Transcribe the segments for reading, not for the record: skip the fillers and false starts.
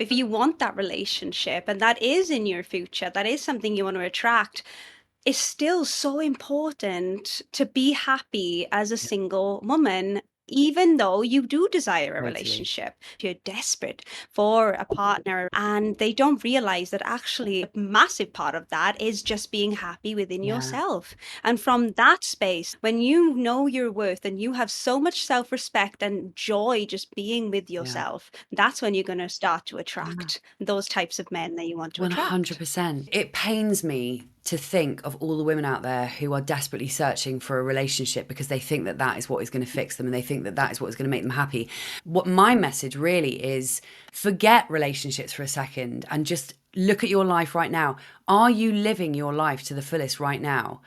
If you want that relationship and that is in your future, that is something you want to attract, it's still so important to be happy as a Yeah, single woman, even though you do desire a totally. relationship. You're desperate for a partner, and they don't realize that actually a massive part of that is just being happy within Yeah, yourself. And from that space, when you know your worth and you have so much self respect and joy just being with yeah, yourself, that's when you're going to start to yeah. attract those types of men that you want to attract. 100%. It pains me to think of all the women out there who are desperately searching for a relationship because they think that that is what is going to fix them and they think that that is what is going to make them happy. What my message really is, forget relationships for a second and just look at your life right now. Are you living your life to the fullest right now?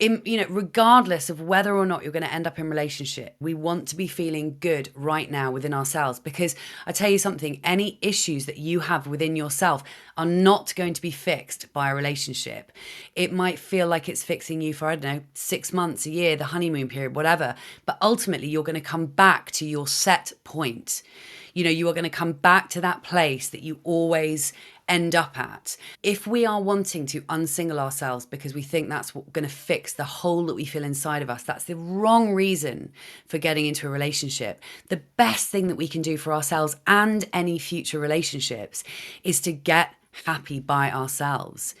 Regardless of whether or not you're going to end up in relationship, we want to be feeling good right now within ourselves. Because I tell you something, any issues that you have within yourself are not going to be fixed by a relationship. It might feel like it's fixing you for, I don't know, 6 months, a year, the honeymoon period, whatever. But ultimately, you're going to come back to your set point. You are going to come back to that place that you always end up at. If we are wanting to unsingle ourselves because we think that's what's going to fix the hole that we feel inside of us, that's the wrong reason for getting into a relationship. The best thing that we can do for ourselves and any future relationships is to get happy by ourselves.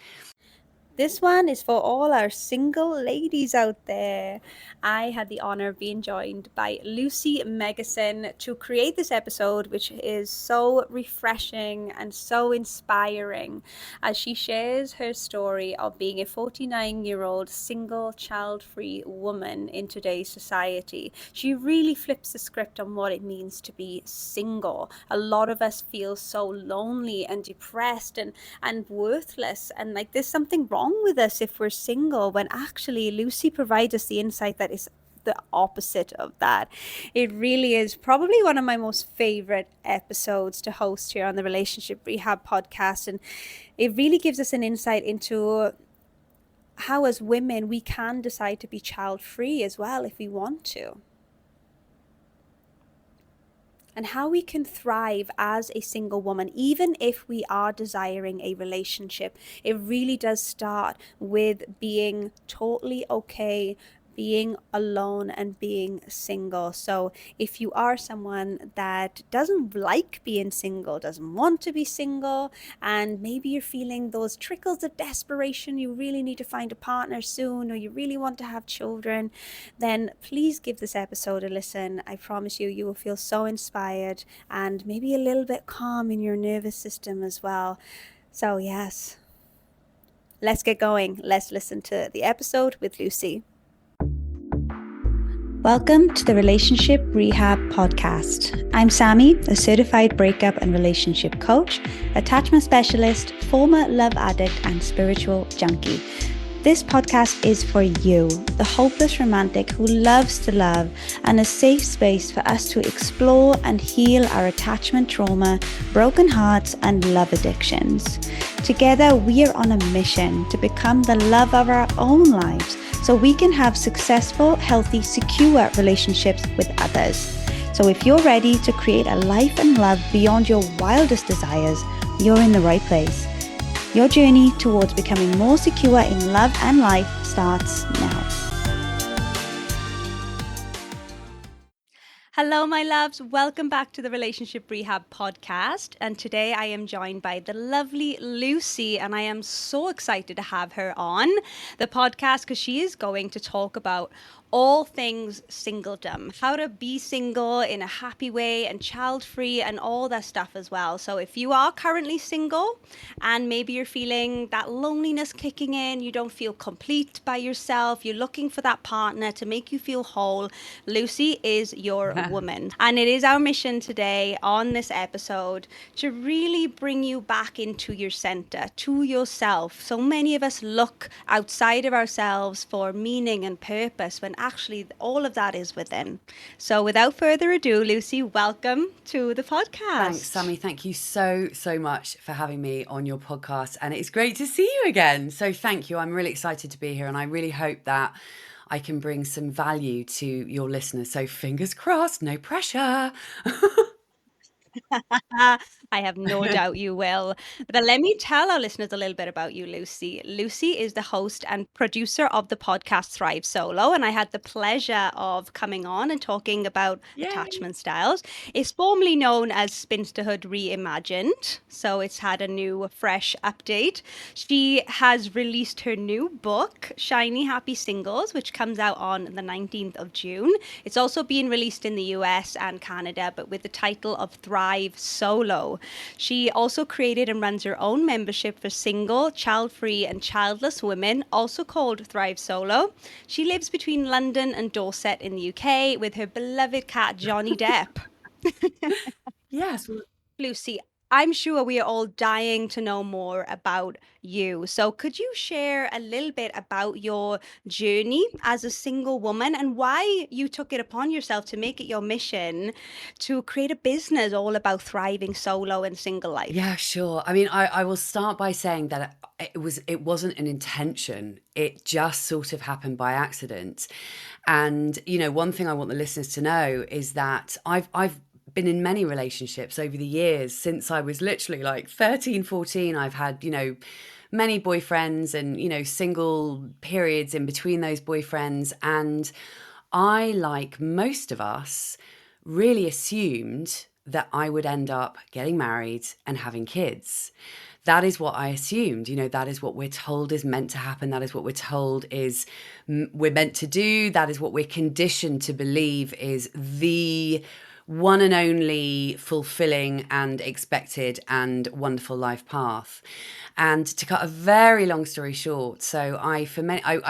This one is for all our single ladies out there. I had the honor of being joined by Lucy Meggeson to create this episode, which is so refreshing and so inspiring as she shares her story of being a 49-year-old single, child free woman in today's society. She really flips the script on what it means to be single. A lot of us feel so lonely and depressed and worthless, and like there's something wrong with us if we're single, when actually Lucy provides us the insight that is the opposite of that. It really is probably one of my most favorite episodes to host here on the Relationship Rehab podcast. And it really gives us an insight into how, as women, we can decide to be child free as well if we want to, and how we can thrive as a single woman, even if we are desiring a relationship. It really does start with being totally okay being alone and being single. So if you are someone that doesn't like being single, doesn't want to be single, and maybe you're feeling those trickles of desperation, you really need to find a partner soon, or you really want to have children, then please give this episode a listen. I promise you, you will feel so inspired and maybe a little bit calm in your nervous system as well. So yes, let's get going. Let's listen to the episode with Lucy. Welcome to the Relationship Rehab Podcast. I'm Sammy, a certified breakup and relationship coach, attachment specialist, former love addict, and spiritual junkie. This podcast is for you, the hopeless romantic who loves to love, and a safe space for us to explore and heal our attachment trauma, broken hearts, and love addictions. Together, we are on a mission to become the love of our own lives, so we can have successful, healthy, secure relationships with others. So if you're ready to create a life and love beyond your wildest desires, you're in the right place. Your journey towards becoming more secure in love and life starts now. Hello, my loves. Welcome back to the Relationship Rehab Podcast. And today I am joined by the lovely Lucy, and I am so excited to have her on the podcast because she is going to talk about all things singledom, how to be single in a happy way and child free and all that stuff as well. So if you are currently single and maybe you're feeling that loneliness kicking in, you don't feel complete by yourself, you're looking for that partner to make you feel whole, Lucy is your woman. And it is our mission today on this episode to really bring you back into your center, to yourself. So many of us look outside of ourselves for meaning and purpose when actually all of that is within. So without further ado, Lucy, welcome to the Thanks, podcast. Sammy. Thank you so, so much for having me on your podcast. And it's great to see you again. So thank you. I'm really excited to be here. And I really hope that I can bring some value to your listeners. So fingers crossed, no pressure. I have no doubt you will. But let me tell our listeners a little bit about you, Lucy. Lucy is the host and producer of the podcast Thrive Solo, and I had the pleasure of coming on and talking about Yay. attachment styles. It's formerly known as Spinsterhood Reimagined, so it's had a new, fresh update. She has released her new book, Shiny Happy Singles, which comes out on the 19th of June. It's also being released in the US and Canada, but with the title of Thrive Solo. She also created and runs her own membership for single, child free, and childless women, also called Thrive Solo. She lives between London and Dorset in the UK with her beloved cat, Johnny Depp. Yes. Lucy, I'm sure we are all dying to know more about you. So, could you share a little bit about your journey as a single woman and why you took it upon yourself to make it your mission to create a business all about thriving solo and single life? Yeah, sure. I mean, I will start by saying that it wasn't an intention. It just sort of happened by accident. And one thing I want the listeners to know is that I've been in many relationships over the years since I was literally like 13, 14. I've had, many boyfriends and, single periods in between those boyfriends. And I, like most of us, really assumed that I would end up getting married and having kids. That is what I assumed. That is what we're told is meant to happen. That is what we're told is we're meant to do. That is what we're conditioned to believe is the one and only fulfilling and expected and wonderful life path. And to cut a very long story short, so I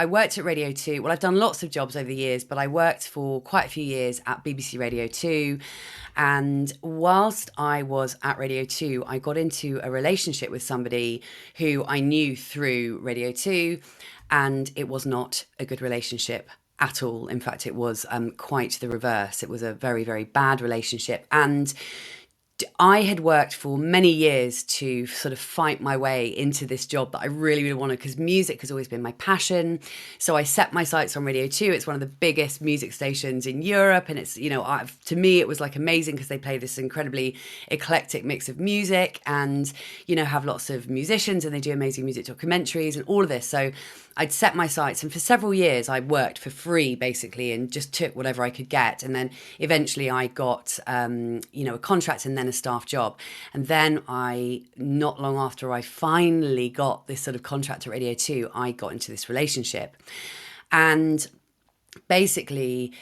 worked at Radio 2. Well, I've done lots of jobs over the years, but I worked for quite a few years at BBC Radio 2. And whilst I was at Radio 2, I got into a relationship with somebody who I knew through Radio 2, and it was not a good relationship at all. In fact, it was quite the reverse. It was a very, very bad relationship. And I had worked for many years to sort of fight my way into this job that I really, really wanted because music has always been my passion. So I set my sights on Radio 2. It's one of the biggest music stations in Europe. And it's, to me, it was like amazing because they play this incredibly eclectic mix of music and, have lots of musicians and they do amazing music documentaries and all of this. So I'd set my sights, and for several years I worked for free basically and just took whatever I could get. And then eventually I got, a contract and then a staff job. And then not long after I finally got this sort of contract at Radio 2, I got into this relationship. And basically,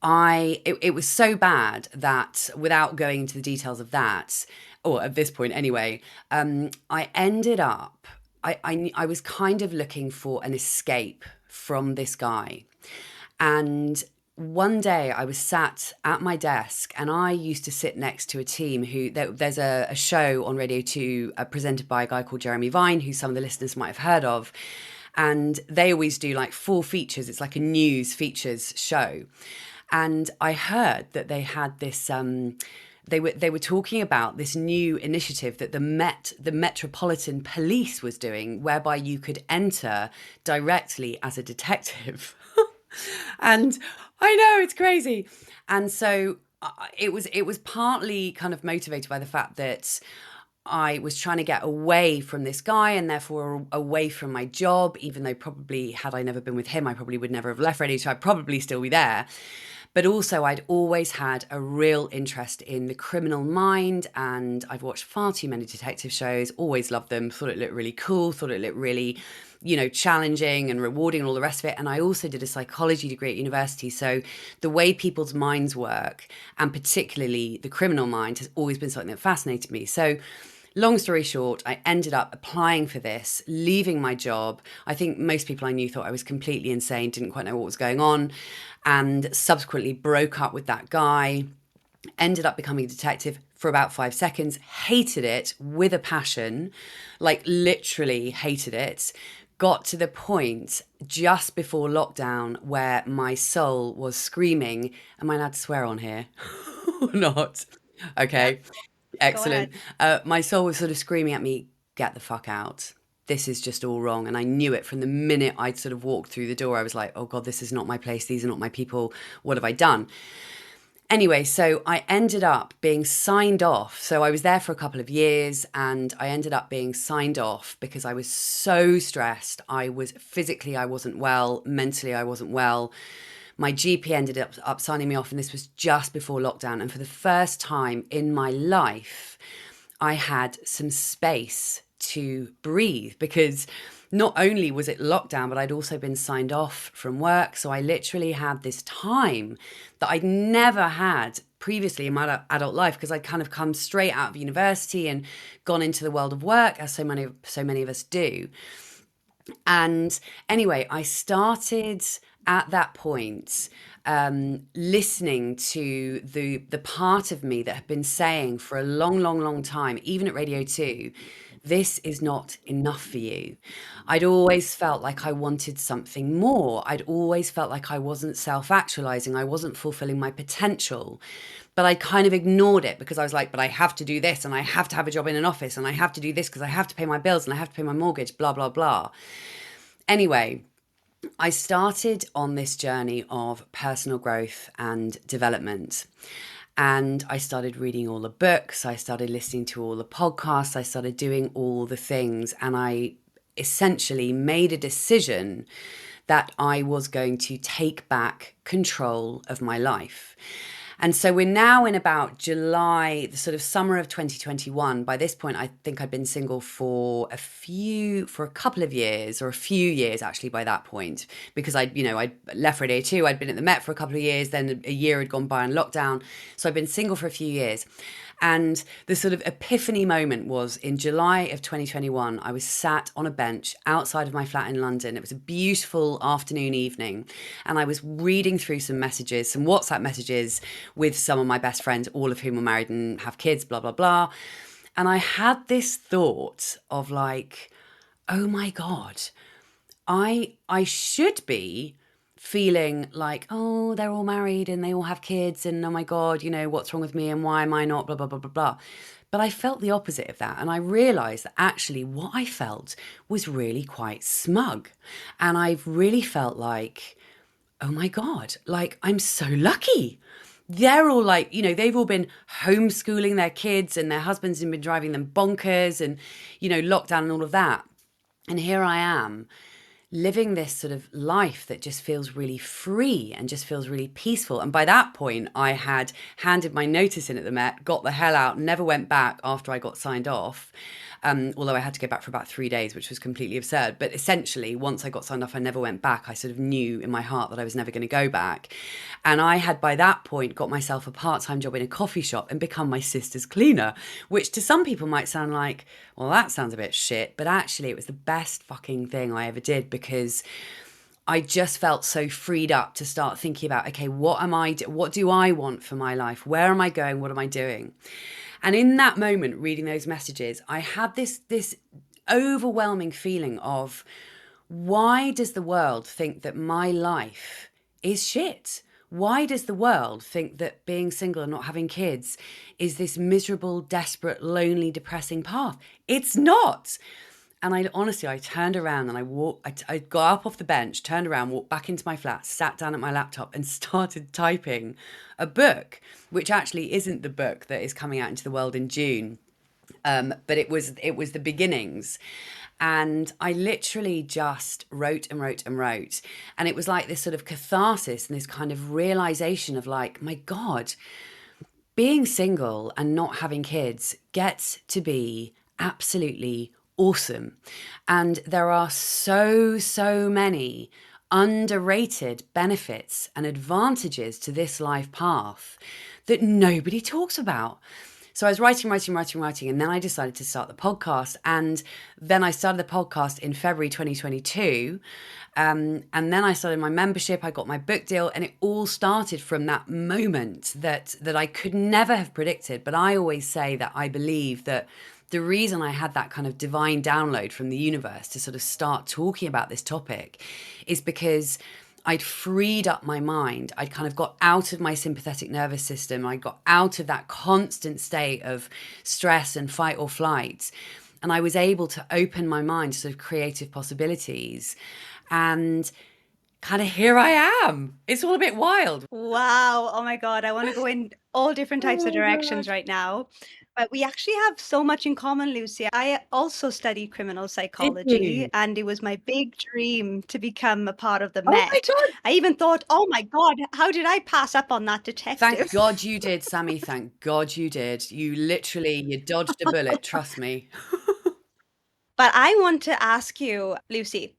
it was so bad that without going into the details of that, or at this point anyway, I ended up I was kind of looking for an escape from this guy. And one day I was sat at my desk and I used to sit next to a team there's a show on Radio 2 presented by a guy called Jeremy Vine, who some of the listeners might have heard of. And they always do like 4 features. It's like a news features show. And I heard that they had this they were talking about this new initiative that the Metropolitan Police was doing, whereby you could enter directly as a detective. And I know it's crazy. And so it was partly kind of motivated by the fact that I was trying to get away from this guy and therefore away from my job, even though probably had I never been with him, I probably would never have left Radio, so I'd probably still be there. But also, I'd always had a real interest in the criminal mind, and I'd watched far too many detective shows, always loved them, thought it looked really cool, thought it looked really, challenging and rewarding and all the rest of it. And I also did a psychology degree at university. So the way people's minds work, and particularly the criminal mind, has always been something that fascinated me. So long story short, I ended up applying for this, leaving my job. I think most people I knew thought I was completely insane, didn't quite know what was going on, and subsequently broke up with that guy, ended up becoming a detective for about 5 seconds, hated it with a passion, like literally hated it. Got to the point just before lockdown where my soul was screaming, am I allowed to swear on here or not? Yep, Okay. go Excellent. ahead. My soul was sort of screaming at me, get the fuck out. This is just all wrong. And I knew it from the minute I'd sort of walked through the door. I was like, oh God, this is not my place. These are not my people. What have I done? Anyway, so I ended up being signed off. So I was there for a couple of years and I ended up being signed off because I was so stressed. I wasn't well. Mentally, I wasn't well. My GP ended up signing me off, and this was just before lockdown. And for the first time in my life, I had some space to breathe because not only was it lockdown, but I'd also been signed off from work. So I literally had this time that I'd never had previously in my adult life because I'd kind of come straight out of university and gone into the world of work, as so many of us do. And anyway, I started at that point listening to the part of me that had been saying for a long, long, long time, even at Radio 2, this is not enough for you. I'd always felt like I wanted something more. I'd always felt like I wasn't self actualizing. I wasn't fulfilling my potential. But I kind of ignored it because I was like, but I have to do this and I have to have a job in an office and I have to do this because I have to pay my bills and I have to pay my mortgage, blah, blah, blah. Anyway, I started on this journey of personal growth and development. And I started reading all the books, I started listening to all the podcasts, I started doing all the things. And I essentially made a decision that I was going to take back control of my life. And so we're now in about July, the sort of summer of 2021. By this point, I think I'd been single for a couple of years, or a few years actually by that point, because I'd left Radio 2, I'd been at the Met for a couple of years, then a year had gone by in lockdown. So I'd been single for a few years. And the sort of epiphany moment was in July of 2021. I was sat on a bench outside of my flat in London. It was a beautiful afternoon evening. And I was reading through some messages, some WhatsApp messages with some of my best friends, all of whom are married and have kids, blah, blah, blah. And I had this thought of like, oh my God, I should be feeling like, oh, they're all married and they all have kids, and oh my God, what's wrong with me and why am I not, blah, blah, blah, blah, blah. But I felt the opposite of that. And I realized that actually what I felt was really quite smug. And I've really felt like, oh my God, like I'm so lucky. They're all like, they've all been homeschooling their kids and their husbands have been driving them bonkers and, lockdown and all of that. And here I am living this sort of life that just feels really free and just feels really peaceful. And by that point, I had handed my notice in at the Met, got the hell out, never went back after I got signed off. Although I had to go back for about 3 days, which was completely absurd. But essentially, once I got signed off, I never went back. I sort of knew in my heart that I was never going to go back. And I had, by that point, got myself a part-time job in a coffee shop and become my sister's cleaner, which to some people might sound like, well, that sounds a bit shit. But actually, it was the best fucking thing I ever did because I just felt so freed up to start thinking about, okay, what do I want for my life? Where am I going? What am I doing? And in that moment, reading those messages, I had this overwhelming feeling of, why does the world think that my life is shit? Why does the world think that being single and not having kids is this miserable, desperate, lonely, depressing path? It's not. And I turned around and I got up off the bench, turned around, walked back into my flat, sat down at my laptop and started typing a book, which actually isn't the book that is coming out into the world in June. But it was the beginnings. And I literally just wrote and wrote and wrote. And it was like this sort of catharsis and this kind of realization of like, my God, being single and not having kids gets to be absolutely awesome. And there are so many underrated benefits and advantages to this life path that nobody talks about. So I was writing, and then I decided to start the podcast. And then I started the podcast in February 2022. And then I started my membership, I got my book deal, and it all started from that moment that I could never have predicted. But I always say that I believe that the reason I had that kind of divine download from the universe to sort of start talking about this topic is because I'd freed up my mind. I'd kind of got out of my sympathetic nervous system. I got out of that constant state of stress and fight or flight. And I was able to open my mind to sort of creative possibilities. And kind of here I am. It's all a bit wild. Wow. Oh my God. I want to go in all different types of Oh directions God. right now. But we actually have so much in common, Lucy. I also studied criminal Did psychology, you? and it was my big dream to become a part of the Oh my Met. God. I even thought, oh my God, how did I pass up on that Thank detective? God you did, Sammy. Thank God you did. You dodged a bullet, trust me. But I want to ask you, Lucy,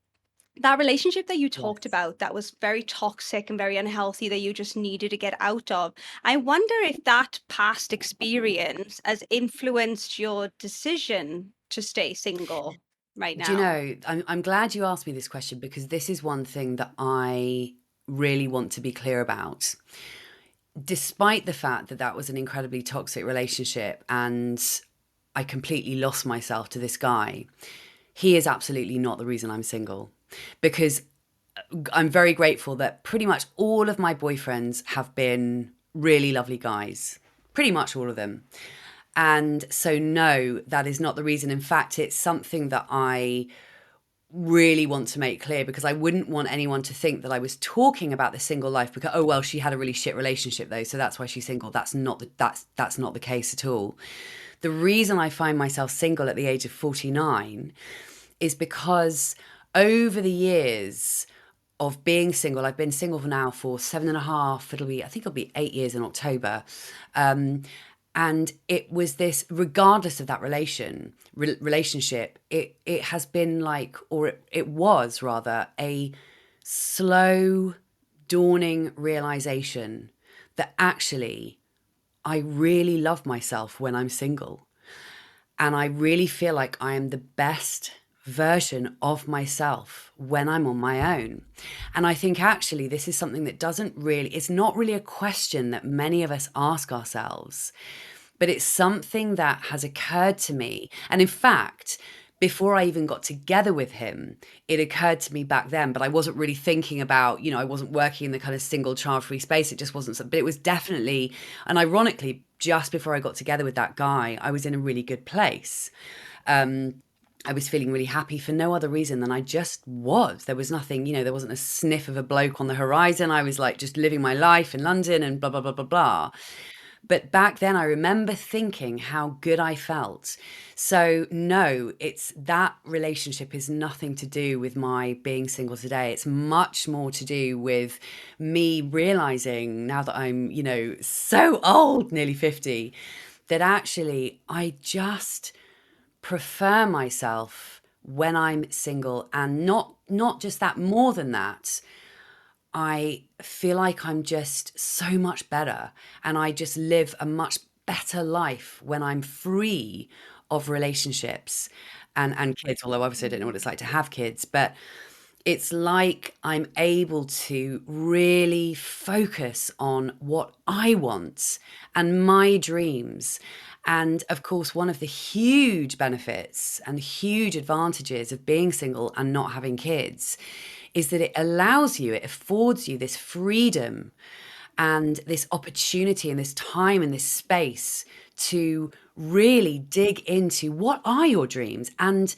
that relationship that you talked Yes. about that was very toxic and very unhealthy that you just needed to get out of. I wonder if that past experience has influenced your decision to stay single right Do you now. know, I'm glad you asked me this question because this is one thing that I really want to be clear about. Despite the fact that that was an incredibly toxic relationship and I completely lost myself to this guy, he is absolutely not the reason I'm single. Because I'm very grateful that pretty much all of my boyfriends have been really lovely guys. Pretty much all of them. And so, no, that is not the reason. In fact, it's something that I really want to make clear because I wouldn't want anyone to think that I was talking about the single life because oh well she had a really shit relationship though so that's why she's single. That's not the case at all. The reason I find myself single at the age of 49 is because over the years of being single, I've been single for now for 7.5, I think it'll be 8 years in October. Um, and it was this, regardless of that relationship, it has been like, or it was rather, a slow dawning realization that actually I really love myself when I'm single. And I really feel like I am the best version of myself when I'm on my own. And I think actually this is something that it's not really a question that many of us ask ourselves, but it's something that has occurred to me. And in fact, before I even got together with him, it occurred to me back then, but I wasn't really thinking about, I wasn't working in the kind of single child free space. It just wasn't, but it was definitely, and ironically, just before I got together with that guy, I was in a really good place. I was feeling really happy for no other reason than I just was. There was nothing, there wasn't a sniff of a bloke on the horizon. I was like just living my life in London and blah, blah, blah, blah, blah. But back then, I remember thinking how good I felt. So, no, it's that relationship is nothing to do with my being single today. It's much more to do with me realizing now that I'm, so old, nearly 50, that actually I just prefer myself when I'm single and not just that, more than that. I feel like I'm just so much better and I just live a much better life when I'm free of relationships and kids, although obviously I don't know what it's like to have kids, but it's like I'm able to really focus on what I want and my dreams. And of course, one of the huge benefits and huge advantages of being single and not having kids is that it affords you this freedom and this opportunity and this time and this space to really dig into what are your dreams and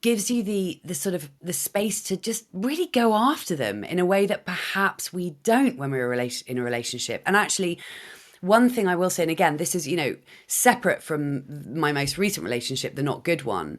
gives you the sort of the space to just really go after them in a way that perhaps we don't when we're in a relationship. And actually, one thing I will say, and again, this is, separate from my most recent relationship, the not good one.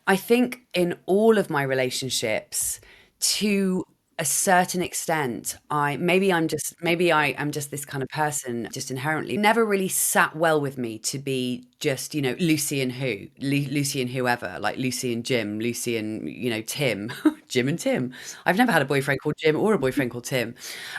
I think in all of my relationships, to a certain extent, maybe I am just this kind of person, just inherently never really sat well with me to be just, Lucy and whoever, like Lucy and Jim, Lucy and, Tim, Jim and Tim. I've never had a boyfriend called Jim or a boyfriend called Tim.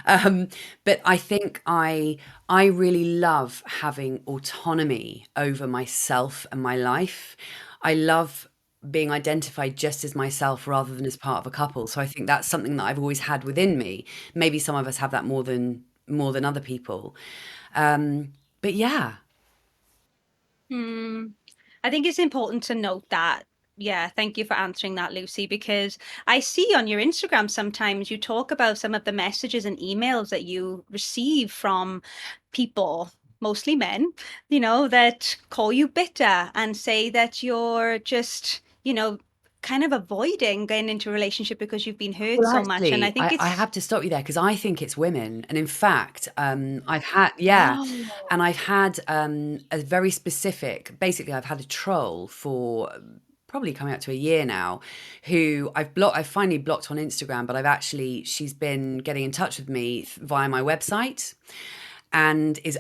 But I think I really love having autonomy over myself and my life. I love being identified just as myself rather than as part of a couple. So I think that's something that I've always had within me. Maybe some of us have that more than other people. But yeah, Hmm. I think it's important to note that. Yeah, thank you for answering that, Lucy, because I see on your Instagram sometimes you talk about some of the messages and emails that you receive from people, mostly men, that call you bitter and say that you're just, kind of avoiding getting into a relationship because you've been hurt Well, so much. And I actually, think I it's, have to stop you there because I think it's women. And in fact, I've had, yeah, oh, and I've had a very specific, basically, I've had a troll for probably coming up to a year now who I've finally blocked on Instagram, but she's been getting in touch with me via my website and is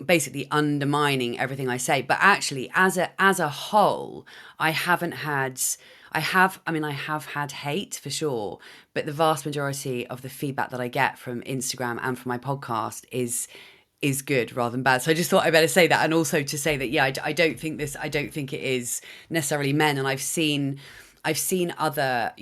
basically undermining everything I say. But actually, as a whole, I haven't had. I have had hate for sure, but the vast majority of the feedback that I get from Instagram and from my podcast is good rather than bad. So I just thought I better say that, and also to say that yeah, I don't think it is necessarily men, and I've seen other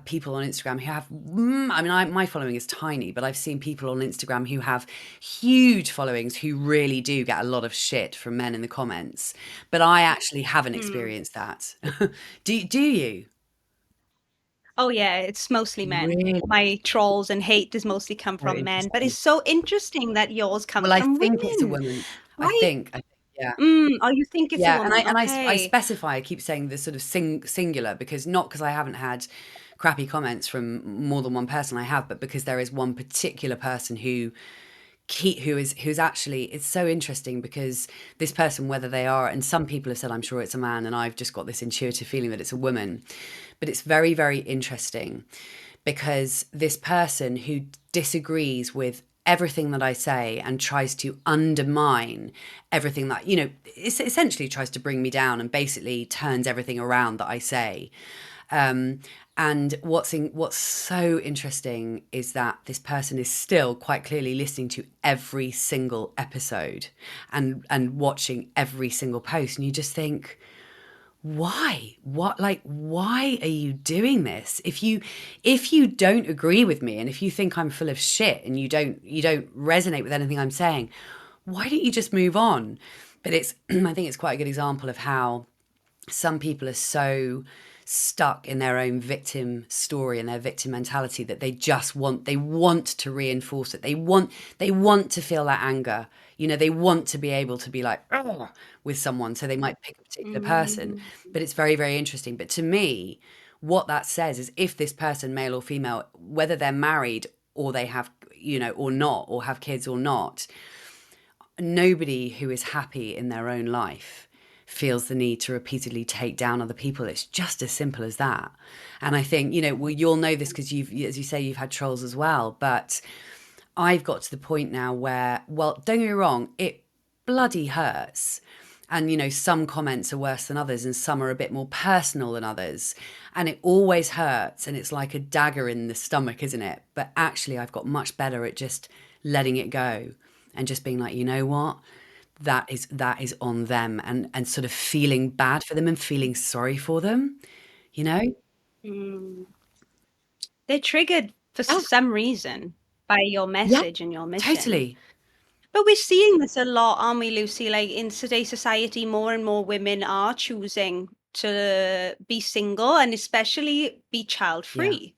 people on Instagram who have, my following is tiny, but I've seen people on Instagram who have huge followings who really do get a lot of shit from men in the comments. But I actually haven't mm. experienced that. Do you? Oh yeah, it's mostly men. Really? My trolls and hate is mostly come So from men, but interesting. it's so interesting that yours Well, comes I from think it's a women. woman. Why? Yeah. Oh, you think it's a Yeah, and woman? I Okay. specify. I keep saying this sort of singular because not because I haven't had crappy comments from more than one person. I have, but because there is one particular person who's actually, it's so interesting because this person, whether they are, and some people have said I'm sure it's a man, and I've just got this intuitive feeling that it's a woman, but it's very very interesting because this person who disagrees with everything that I say and tries to undermine everything that, essentially tries to bring me down and basically turns everything around that I say. Um, and what's so interesting is that this person is still quite clearly listening to every single episode and watching every single post, and you just think, why are you doing this? If you don't agree with me and if you think I'm full of shit and you don't resonate with anything I'm saying, why don't you just move on? But it's I think it's quite a good example of how some people are so stuck in their own victim story and their victim mentality that they want to reinforce it. They want to feel that anger. They want to be able to be like, oh, with someone, so they might pick a particular person. Mm, But it's very very interesting. But to me, what that says is if this person, male or female, whether they're married or they have, or not, or have kids or not, nobody who is happy in their own life feels the need to repeatedly take down other people. It's just as simple as that. And I think, well, you'll know this because as you say, you've had trolls as well. But I've got to the point now where, well, don't get me wrong, it bloody hurts. And, some comments are worse than others and some are a bit more personal than others. And it always hurts. And it's like a dagger in the stomach, isn't it? But actually, I've got much better at just letting it go and just being like, you know what? That is on them, and sort of feeling bad for them and feeling sorry for them, you know? mm. They're triggered for Yeah. some reason by your Yeah, message and your mission. totally. But we're seeing this a lot, aren't we, Lucy? Like in today's society, more and more women are choosing to be single and especially be child Yeah. free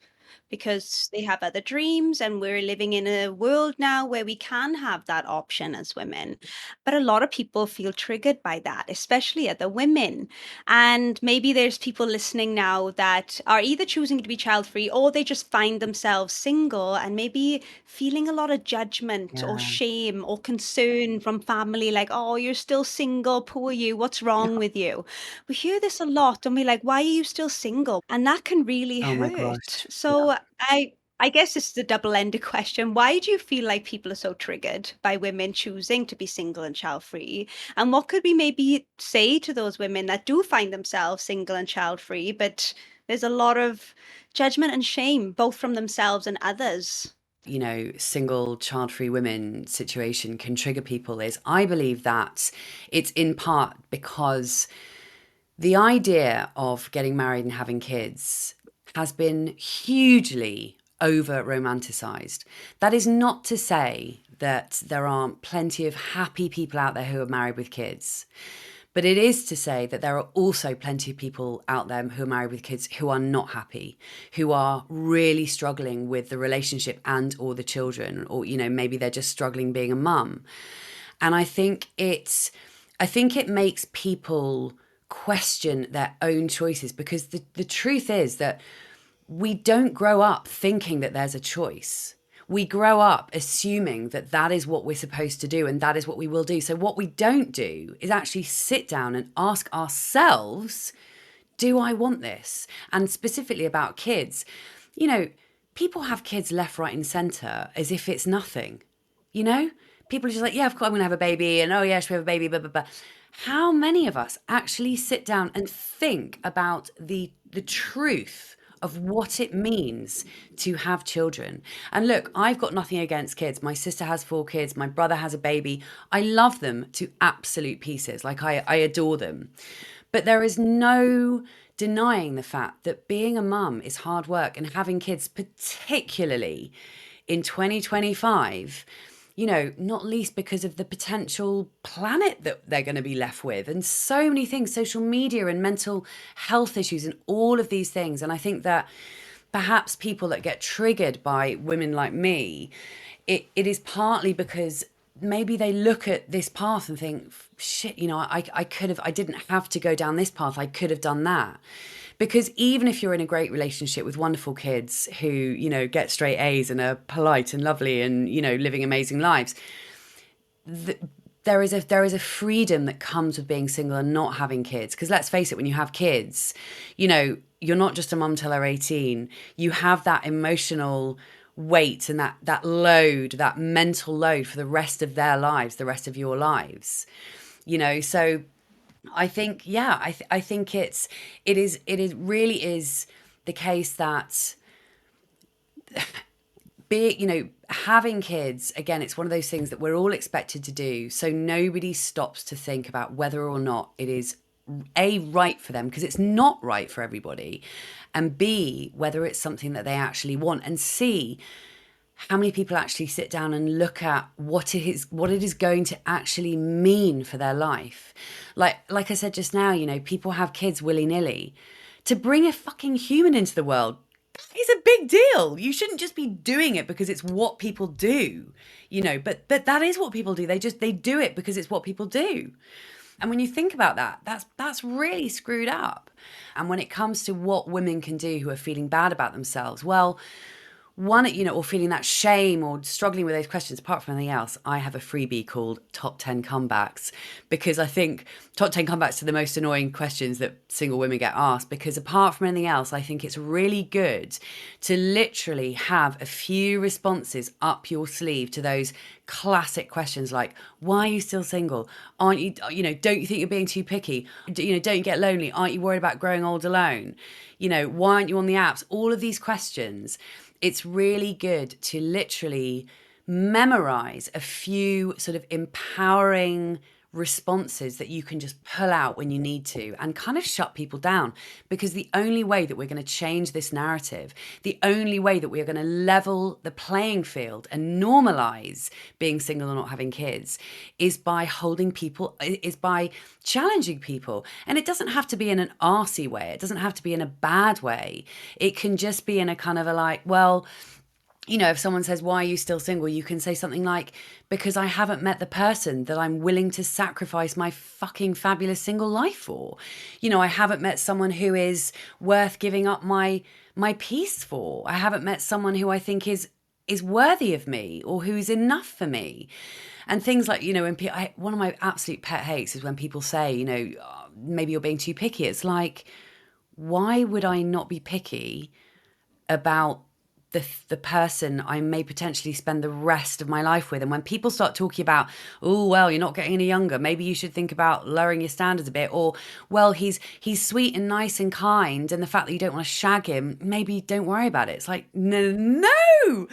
because they have other dreams. And we're living in a world now where we can have that option as women. But a lot of people feel triggered by that, especially other women. And maybe there's people listening now that are either choosing to be child free or they just find themselves single and maybe feeling a lot of judgment or Yeah. shame or concern from family, like, oh, you're still single, poor you, what's Yeah. wrong with you? We hear this a lot and we're like, why are you still single? And that can really Oh my hurt. gosh. Yeah. So I guess it's the double-ended question. Why do you feel like people are so triggered by women choosing to be single and child-free? And what could we maybe say to those women that do find themselves single and child-free, but there's a lot of judgment and shame, both from themselves and others? Single child-free women situation can trigger people is I believe that it's in part because the idea of getting married and having kids has been hugely over romanticized. That is not to say that there aren't plenty of happy people out there who are married with kids. But it is to say that there are also plenty of people out there who are married with kids who are not happy, who are really struggling with the relationship and or the children, or maybe they're just struggling being a mum. And I think it makes people question their own choices, because the truth is that we don't grow up thinking that there's a choice. We grow up assuming that that is what we're supposed to do and that is what we will do. So, what we don't do is actually sit down and ask ourselves, do I want this? And specifically about kids, you know, people have kids left, right, and center as if it's nothing. You know, people are just like, yeah, of course I'm going to have a baby, and oh, yeah, should we have a baby, blah, blah, blah. How many of us actually sit down and think about the truth of what it means to have children? And look, I've got nothing against kids. My sister has 4 kids. My brother has a baby. I love them to absolute pieces. Like, I adore them. But there is no denying the fact that being a mum is hard work, and having kids, particularly in 2025, you know, not least because of the potential planet that they're going to be left with, and so many things, social media and mental health issues and all of these things. And I think that perhaps people that get triggered by women like me, it is partly because maybe they look at this path and think, shit, you know, I could have, I didn't have to go down this path. I could have done that. Because even if you're in a great relationship with wonderful kids who, you know, get straight A's and are polite and lovely and, you know, living amazing lives, there is a freedom that comes with being single and not having kids. Because let's face it, when you have kids, you know, you're not just a mum till they're 18. You have that emotional weight and that load, that mental load for the rest of their lives, the rest of your lives, you know. So I think, yeah, I think it really is the case that you know, having kids, again, it's one of those things that we're all expected to do. So nobody stops to think about whether or not it is A, right for them, because it's not right for everybody, and B, whether it's something that they actually want, and C, how many people actually sit down and look at what it is going to actually mean for their life. Like I said just now, you know, people have kids willy-nilly. To bring a fucking human into the world is a big deal. You shouldn't just be doing it because it's what people do, you know, but that is what people do. They do it because it's what people do. And when you think about that, that's really screwed up. And when it comes to what women can do who are feeling bad about themselves, well, one, you know, or feeling that shame or struggling with those questions, apart from anything else, I have a freebie called Top 10 Comebacks, because I think top 10 comebacks to the most annoying questions that single women get asked. Because apart from anything else, I think it's really good to literally have a few responses up your sleeve to those classic questions like, why are you still single? Aren't you, you know, don't you think you're being too picky? You know, don't you get lonely? Aren't you worried about growing old alone? You know, why aren't you on the apps? All of these questions. It's really good to literally memorize a few sort of empowering responses that you can just pull out when you need to and kind of shut people down. Because the only way that we're going to change this narrative, the only way that we are going to level the playing field and normalize being single and not having kids, is by holding people, is by challenging people. And it doesn't have to be in an arsey way. It doesn't have to be in a bad way. It can just be in a kind of a like, well, you know, if someone says, why are you still single? You can say something like, because I haven't met the person that I'm willing to sacrifice my fucking fabulous single life for. You know, I haven't met someone who is worth giving up my peace for. I haven't met someone who I think is worthy of me or who's enough for me. And things like, you know, one of my absolute pet hates is when people say, you know, "Oh, maybe you're being too picky." It's like, why would I not be picky about the person I may potentially spend the rest of my life with? And when people start talking about, oh, well, you're not getting any younger, maybe you should think about lowering your standards a bit, or, well, he's sweet and nice and kind, and the fact that you don't want to shag him, maybe don't worry about it. It's like, no.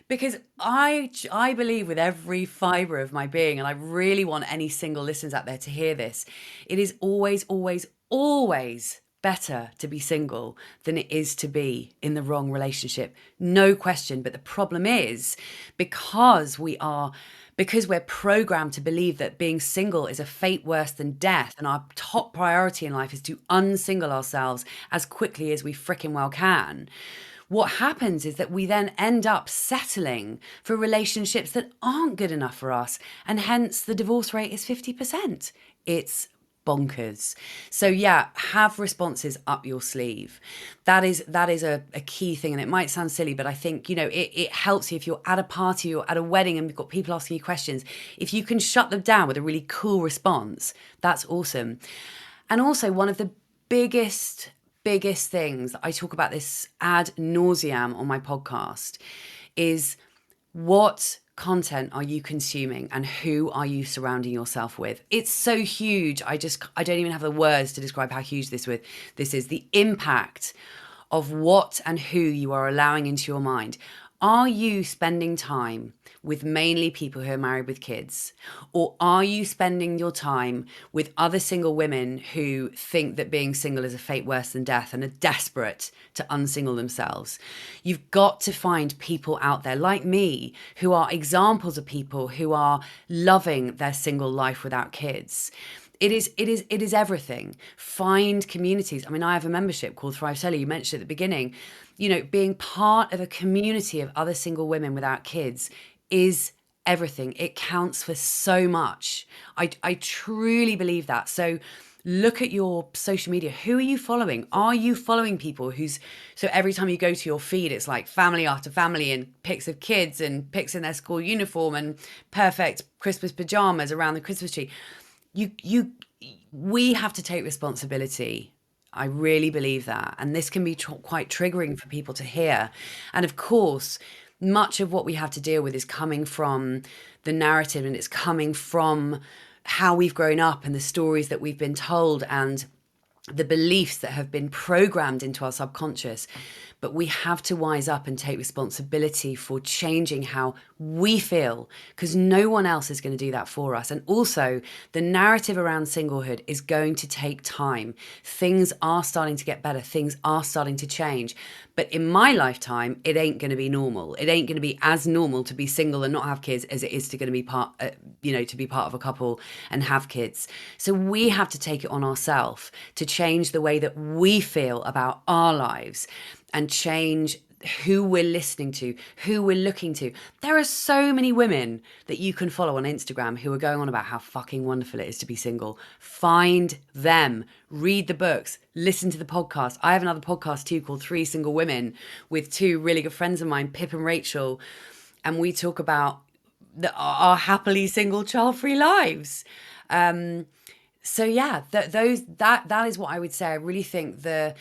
Because I believe with every fibre of my being, and I really want any single listeners out there to hear this, it is always, always, always better to be single than it is to be in the wrong relationship. No question. But the problem is, because we're programmed to believe that being single is a fate worse than death, and our top priority in life is to unsingle ourselves as quickly as we frickin' well can. What happens is that we then end up settling for relationships that aren't good enough for us, and hence the divorce rate is 50%. It's bonkers. So yeah, have responses up your sleeve. That is a key thing. And it might sound silly, but I think, it helps you if you're at a party or at a wedding and you've got people asking you questions. If you can shut them down with a really cool response, that's awesome. And also one of the biggest things that I talk about this ad nauseam on my podcast is what content are you consuming and who are you surrounding yourself with? It's so huge. I don't even have the words to describe how huge this is. The impact of what and who you are allowing into your mind. Are you spending time with mainly people who are married with kids? Or are you spending your time with other single women who think that being single is a fate worse than death and are desperate to unsingle themselves? You've got to find people out there like me who are examples of people who are loving their single life without kids. It is everything. Find communities. I mean, I have a membership called Thrive Solo. You mentioned at the beginning, being part of a community of other single women without kids is everything. It counts for so much. I truly believe that. So look at your social media. Who are you following? Are you following people so every time you go to your feed, it's like family after family and pics of kids and pics in their school uniform and perfect Christmas pajamas around the Christmas tree. We have to take responsibility. I really believe that. And this can be quite triggering for people to hear. And of course, much of what we have to deal with is coming from the narrative, and it's coming from how we've grown up and the stories that we've been told and the beliefs that have been programmed into our subconscious. But we have to wise up and take responsibility for changing how we feel, because no one else is going to do that for us. And also, the narrative around singlehood is going to take time. Things are starting to get better. Things are starting to change. But in my lifetime, it ain't going to be normal. It ain't going to be as normal to be single and not have kids as it is to going to be to be part of a couple and have kids. So we have to take it on ourselves to change the way that we feel about our lives and change who we're listening to, who we're looking to. There are so many women that you can follow on Instagram who are going on about how fucking wonderful it is to be single. Find them, read the books, listen to the podcast. I have another podcast too called Three Single Women with two really good friends of mine, Pip and Rachel. And we talk about our happily single, child-free lives. So yeah, that is what I would say. I really think the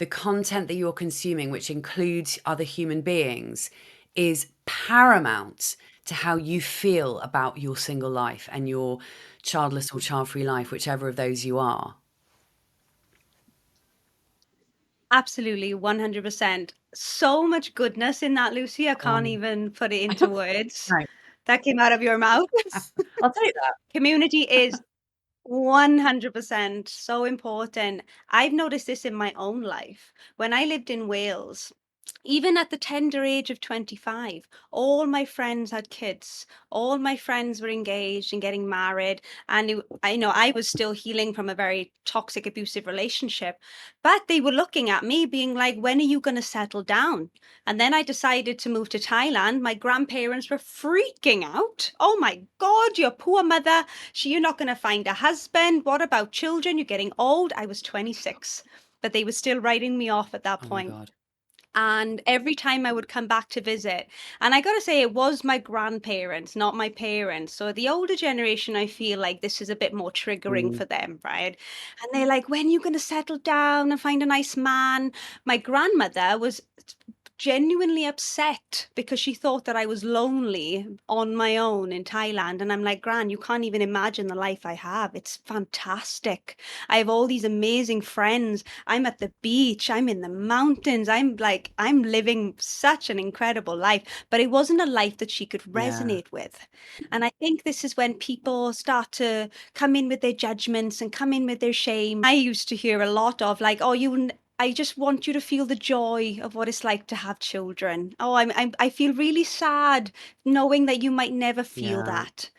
content that you're consuming, which includes other human beings, is paramount to how you feel about your single life and your childless or child-free life, whichever of those you are. Absolutely, 100%. So much goodness in that, Lucy. I can't Oh, even put it into words. right. That came out of your mouth. I'll take that. Community is 100% so important. I've noticed this in my own life. When I lived in Wales, even at the tender age of 25, all my friends had kids. All my friends were engaged and getting married. And I know I was still healing from a very toxic, abusive relationship. But they were looking at me, being like, when are you going to settle down? And then I decided to move to Thailand. My grandparents were freaking out. Oh my God, your poor mother. You're not going to find a husband. What about children? You're getting old. I was 26, but they were still writing me off at that Oh my point. God. And every time I would come back to visit, and I got to say, it was my grandparents, not my parents. So the older generation, I feel like this is a bit more triggering Mm, for them, right? And they're like, when are you going to settle down and find a nice man? My grandmother was genuinely upset because she thought that I was lonely on my own in Thailand. And I'm like, Gran, you can't even imagine the life I have. It's fantastic. I have all these amazing friends. I'm at the beach. I'm in the mountains. I'm like, I'm living such an incredible life. But it wasn't a life that she could yeah. resonate with. And I think this is when people start to come in with their judgments and come in with their shame. I used to hear a lot of like, oh, I just want you to feel the joy of what it's like to have children. Oh, I feel really sad knowing that you might never feel Yeah. that.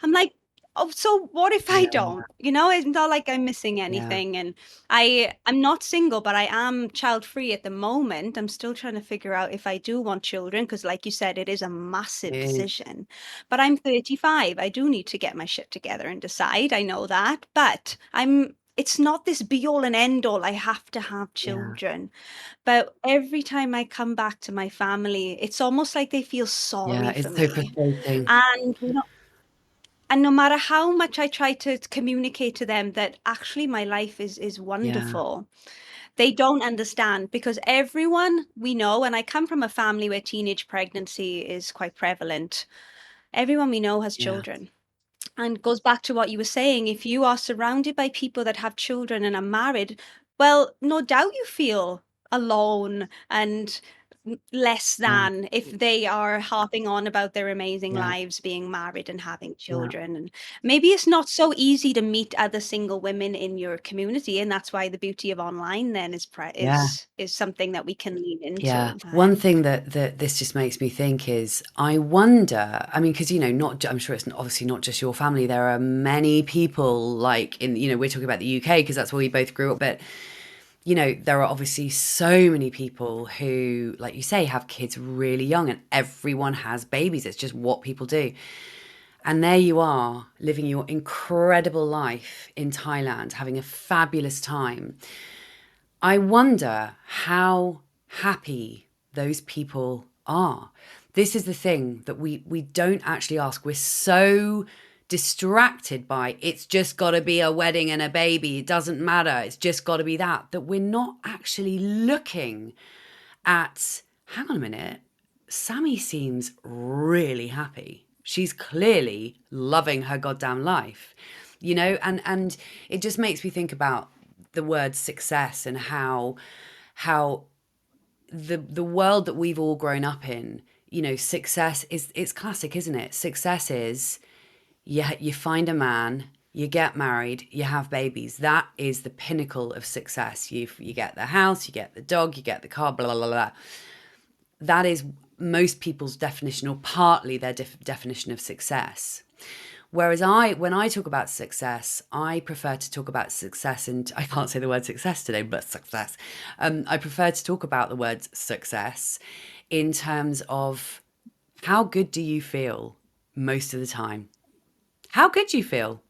I'm like, oh, so what if I Yeah, don't? You know, it's not like I'm missing yeah, anything. And I'm not single, but I am child free at the moment. I'm still trying to figure out if I do want children, because like you said, it is a massive it is. decision. But I'm 35. I do need to get my shit together and decide. I know that. But it's not this be all and end all. I have to have Yeah, children. But every time I come back to my family, it's almost like they feel yeah, sorry for it's so me. frustrating. And no matter how much I try to communicate to them that actually my life is Yeah, wonderful, they don't understand because everyone we know, and I come from a family where teenage pregnancy is quite prevalent. Everyone we know has yeah, children. And goes back to what you were saying. If you are surrounded by people that have children and are married, well, no doubt you feel alone and less yeah, than if they are harping on about their amazing yeah, lives being married and having yeah, children. And maybe it's not so easy to meet other single women in your community, and that's why the beauty of online then yeah. is something that we can lean Yeah. into. One thing that this just makes me think is I wonder, I mean, because, I'm sure it's obviously not just your family. There are many people like we're talking about the UK because that's where we both grew up. But, there are obviously so many people who, like you say, have kids really young and everyone has babies. It's just what people do. And there you are living your incredible life in Thailand, having a fabulous time. I wonder how happy those people are. This is the thing that we don't actually ask. We're so distracted by it's just got to be a wedding and a baby. It doesn't matter. It's just got to be that we're not actually looking at, hang on a minute, Sammy seems really happy. She's clearly loving her goddamn life, and it just makes me think about the word success and how the world that we've all grown up in, success is it's classic, isn't it? Success is you find a man, you get married, you have babies. That is the pinnacle of success. You get the house, you get the dog, you get the car, blah blah blah blah. That is most people's definition, or partly their definition of success. Whereas when I talk about success, I prefer to talk about success, and I can't say the word success today, but success. I prefer to talk about the word success in terms of how good do you feel most of the time? How good do you feel?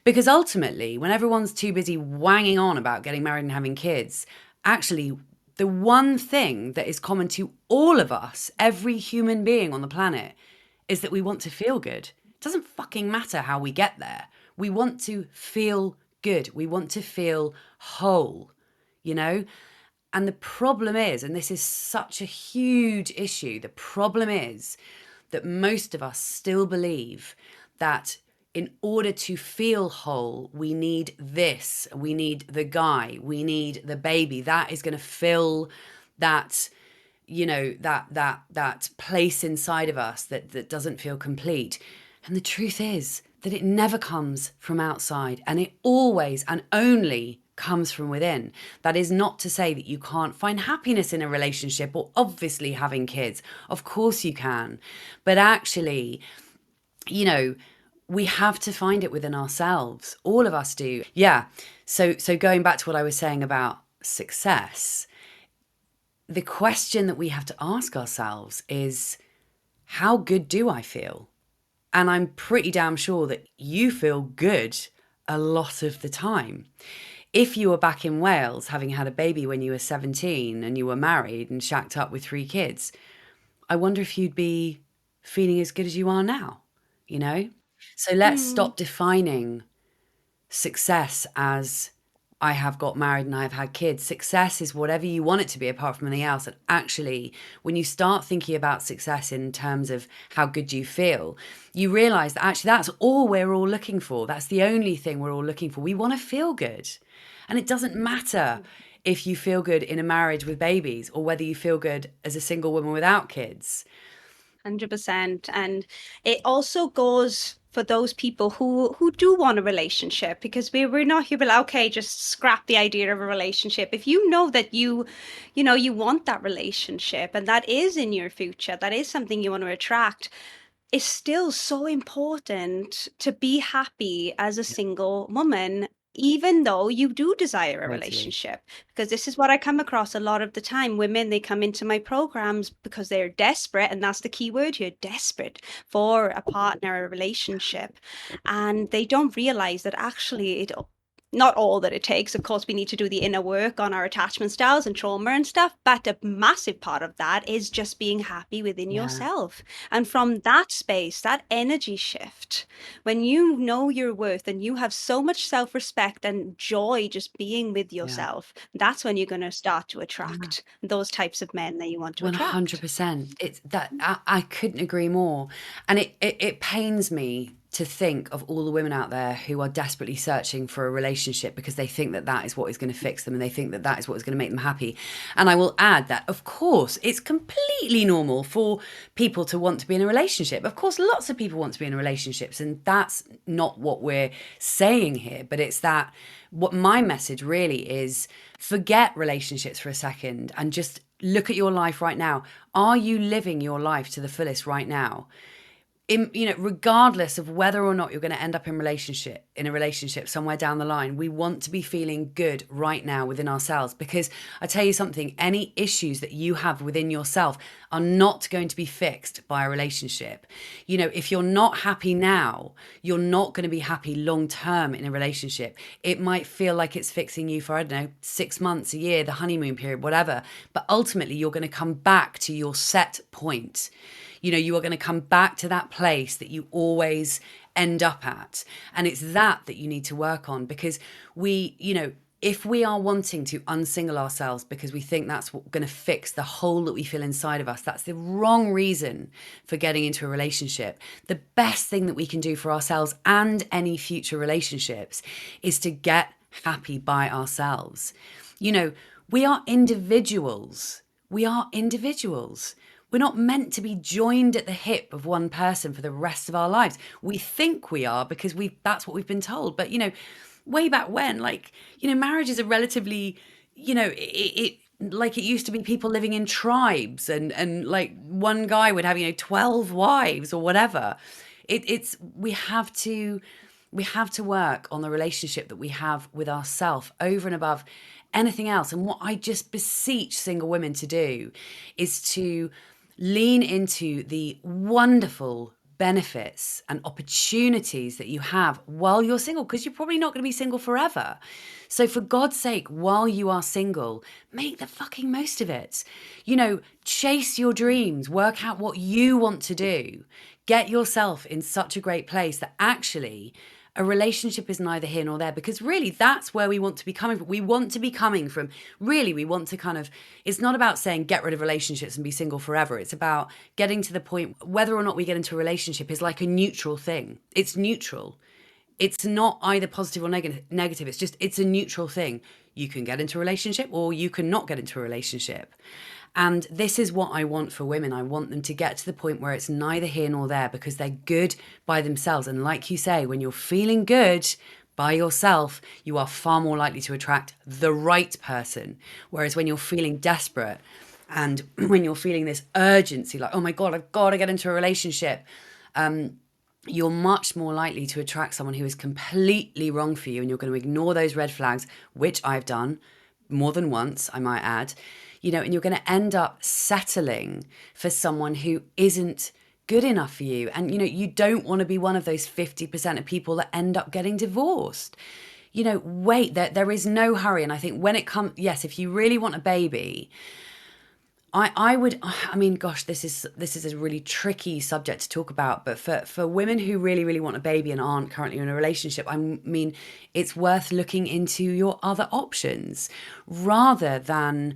Because ultimately, when everyone's too busy wanging on about getting married and having kids, actually, the one thing that is common to all of us, every human being on the planet, is that we want to feel good. It doesn't fucking matter how we get there. We want to feel good. We want to feel whole, you know? And the problem is, and this is such a huge issue, the problem is that most of us still believe that in order to feel whole, we need this, we need the guy, we need the baby. That is going to fill that, that place inside of us that doesn't feel complete. And the truth is that it never comes from outside, and it always and only comes from within. That is not to say that you can't find happiness in a relationship or obviously having kids. Of course you can. But actually, you know, we have to find it within ourselves. All of us do. Yeah. So going back to what I was saying about success, the question that we have to ask ourselves is, how good do I feel? And I'm pretty damn sure that you feel good a lot of the time. If you were back in Wales having had a baby when you were 17 and you were married and shacked up with 3 kids, I wonder if you'd be feeling as good as you are now, you know? So let's Hmm. stop defining success as I have got married and I've had kids. Success is whatever you want it to be, apart from anything else. And actually, when you start thinking about success in terms of how good you feel, you realize that actually that's all we're all looking for. That's the only thing we're all looking for. We want to feel good. And it doesn't matter if you feel good in a marriage with babies or whether you feel good as a single woman without kids. 100%. And it also goes for those people who do want a relationship, because we're not here, but like, okay, just scrap the idea of a relationship. If you know that you want that relationship and that is in your future, that is something you want to attract, it's still so important to be happy as a Yeah, single woman, even though you do desire a totally. relationship. Because this is what I come across a lot of the time. Women, they come into my programs because they're desperate, and that's the key word here, desperate for a partner, a relationship. And they don't realize that actually it not all that it takes. Of course, we need to do the inner work on our attachment styles and trauma and stuff, but a massive part of that is just being happy within Yeah, yourself. And from that space, that energy shift, when you know your worth and you have so much self respect and joy just being with yeah, yourself, that's when you're going to start to yeah. attract those types of men that you want to attract. 100%. It's that I couldn't agree more. And it pains me to think of all the women out there who are desperately searching for a relationship because they think that that is what is going to fix them and they think that that is what is going to make them happy. And I will add that, of course, it's completely normal for people to want to be in a relationship. Of course, lots of people want to be in relationships, and that's not what we're saying here. But it's that what my message really is, forget relationships for a second and just look at your life right now. Are you living your life to the fullest right now? Regardless of whether or not you're going to end up in a relationship somewhere down the line, we want to be feeling good right now within ourselves. Because I tell you something, any issues that you have within yourself are not going to be fixed by a relationship. If you're not happy now, you're not going to be happy long term in a relationship. It might feel like it's fixing you for, I don't know, 6 months, a year, the honeymoon period, whatever. But ultimately, you're going to come back to your set point. You are going to come back to that place that you always end up at. And it's that you need to work on, because if we are wanting to unsingle ourselves because we think that's what going to fix the hole that we feel inside of us, that's the wrong reason for getting into a relationship. The best thing that we can do for ourselves and any future relationships is to get happy by ourselves. We are individuals. We are individuals. We're not meant to be joined at the hip of one person for the rest of our lives. We think we are because that's what we've been told. But way back when, marriage is a relatively, like it used to be people living in tribes, and like one guy would have 12 wives or whatever. It's we have to work on the relationship that we have with ourselves over and above anything else. And what I just beseech single women to do is to lean into the wonderful benefits and opportunities that you have while you're single, because you're probably not going to be single forever. So for God's sake, while you are single, make the fucking most of it. Chase your dreams, work out what you want to do, get yourself in such a great place that actually a relationship is neither here nor there, because really that's where we want to be coming from. We want to be coming from, really, we want to kind of, it's not about saying get rid of relationships and be single forever. It's about getting to the point whether or not we get into a relationship is like a neutral thing. It's neutral. It's not either positive or negative. It's a neutral thing. You can get into a relationship or you can not get into a relationship. And this is what I want for women. I want them to get to the point where it's neither here nor there, because they're good by themselves. And like you say, when you're feeling good by yourself, you are far more likely to attract the right person. Whereas when you're feeling desperate and when you're feeling this urgency, like, oh my God, I've got to get into a relationship, you're much more likely to attract someone who is completely wrong for you, and you're going to ignore those red flags, which I've done more than once, I might add, and you're going to end up settling for someone who isn't good enough for you. And, you don't want to be one of those 50% of people that end up getting divorced. Wait, there is no hurry. And I think when it comes, yes, if you really want a baby, I would, I mean, gosh, this is a really tricky subject to talk about, but for women who really, really want a baby and aren't currently in a relationship, I mean, it's worth looking into your other options rather than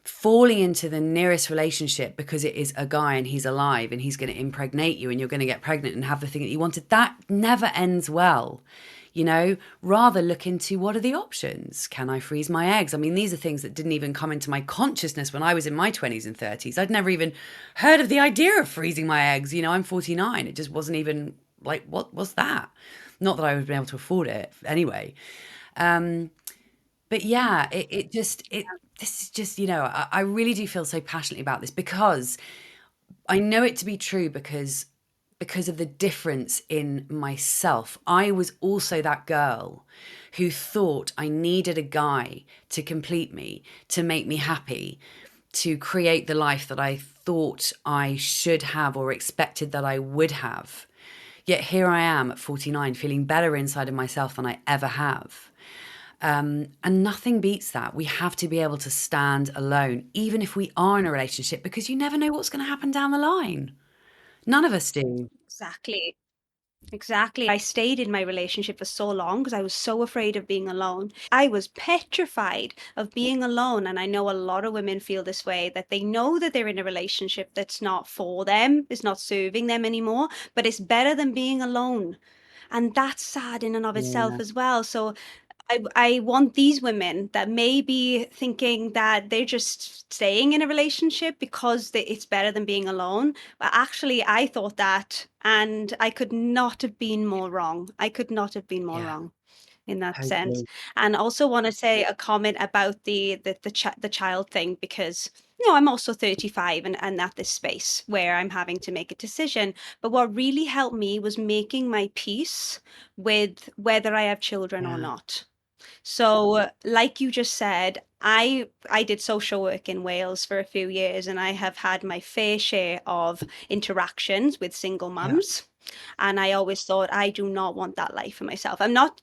falling into the nearest relationship because it is a guy and he's alive and he's going to impregnate you and you're going to get pregnant and have the thing that you wanted. That never ends well. Rather look into what are the options. Can I freeze my eggs? I mean, these are things that didn't even come into my consciousness when I was in my 20s and 30s. I'd never even heard of the idea of freezing my eggs. I'm 49. It just wasn't even like, what was that? Not that I would have been able to afford it anyway. But yeah, this is just, I really do feel so passionately about this because I know it to be true, because because of the difference in myself. I was also that girl who thought I needed a guy to complete me, to make me happy, to create the life that I thought I should have or expected that I would have. Yet here I am at 49, feeling better inside of myself than I ever have. And nothing beats that. We have to be able to stand alone, even if we are in a relationship, because you never know what's going to happen down the line. None of us do. Exactly. Exactly. I stayed in my relationship for so long because I was so afraid of being alone. I was petrified of being alone. And I know a lot of women feel this way, that they know that they're in a relationship that's not for them, is not serving them anymore, but it's better than being alone. And that's sad in and of Yeah, itself as well. So I want these women that may be thinking that they're just staying in a relationship because it's better than being alone. But actually, I thought that, and I could not have been more wrong. I could not have been more yeah, wrong in that sense. totally. And also want to say a comment about the child thing, because I'm also 35 and at this space where I'm having to make a decision. But what really helped me was making my peace with whether I have children or Yeah, not. So, like you just said, I did social work in Wales for a few years, and I have had my fair share of interactions with single yeah, mums. And I always thought I do not want that life for myself. I'm not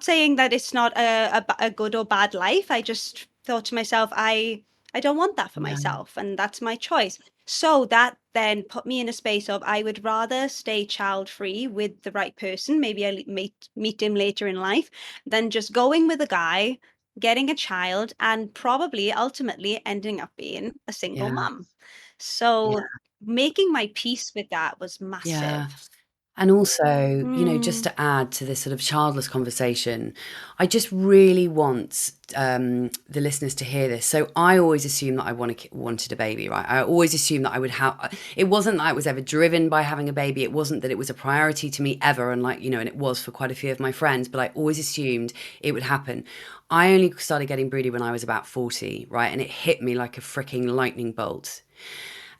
saying that it's not a good or bad life. I just thought to myself, I don't want that for yeah, myself, and that's my choice. So that then put me in a space of I would rather stay child free with the right person. Maybe I meet him later in life than just going with a guy, getting a child, and probably ultimately ending up being a single yeah, mum. So yeah, making my peace with that was yeah. massive. And also, just Mm. to add to this sort of childless conversation, I just really want the listeners to hear this. So I always assumed that I wanted a baby, right? I always assumed that I would have. It wasn't that I was ever driven by having a baby. It wasn't that it was a priority to me ever, and and it was for quite a few of my friends. But I always assumed it would happen. I only started getting broody when I was about 40, right? And it hit me like a freaking lightning bolt.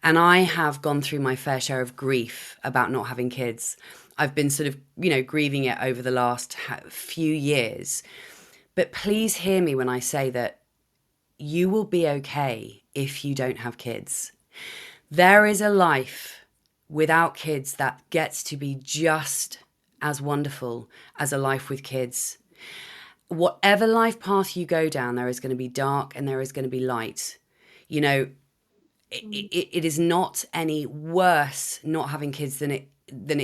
And I have gone through my fair share of grief about not having kids. I've been sort of, grieving it over the last few years. But please hear me when I say that you will be okay if you don't have kids. There is a life without kids that gets to be just as wonderful as a life with kids. Whatever life path you go down, there is going to be dark and there is going to be light. You know, it is not any worse not having kids than it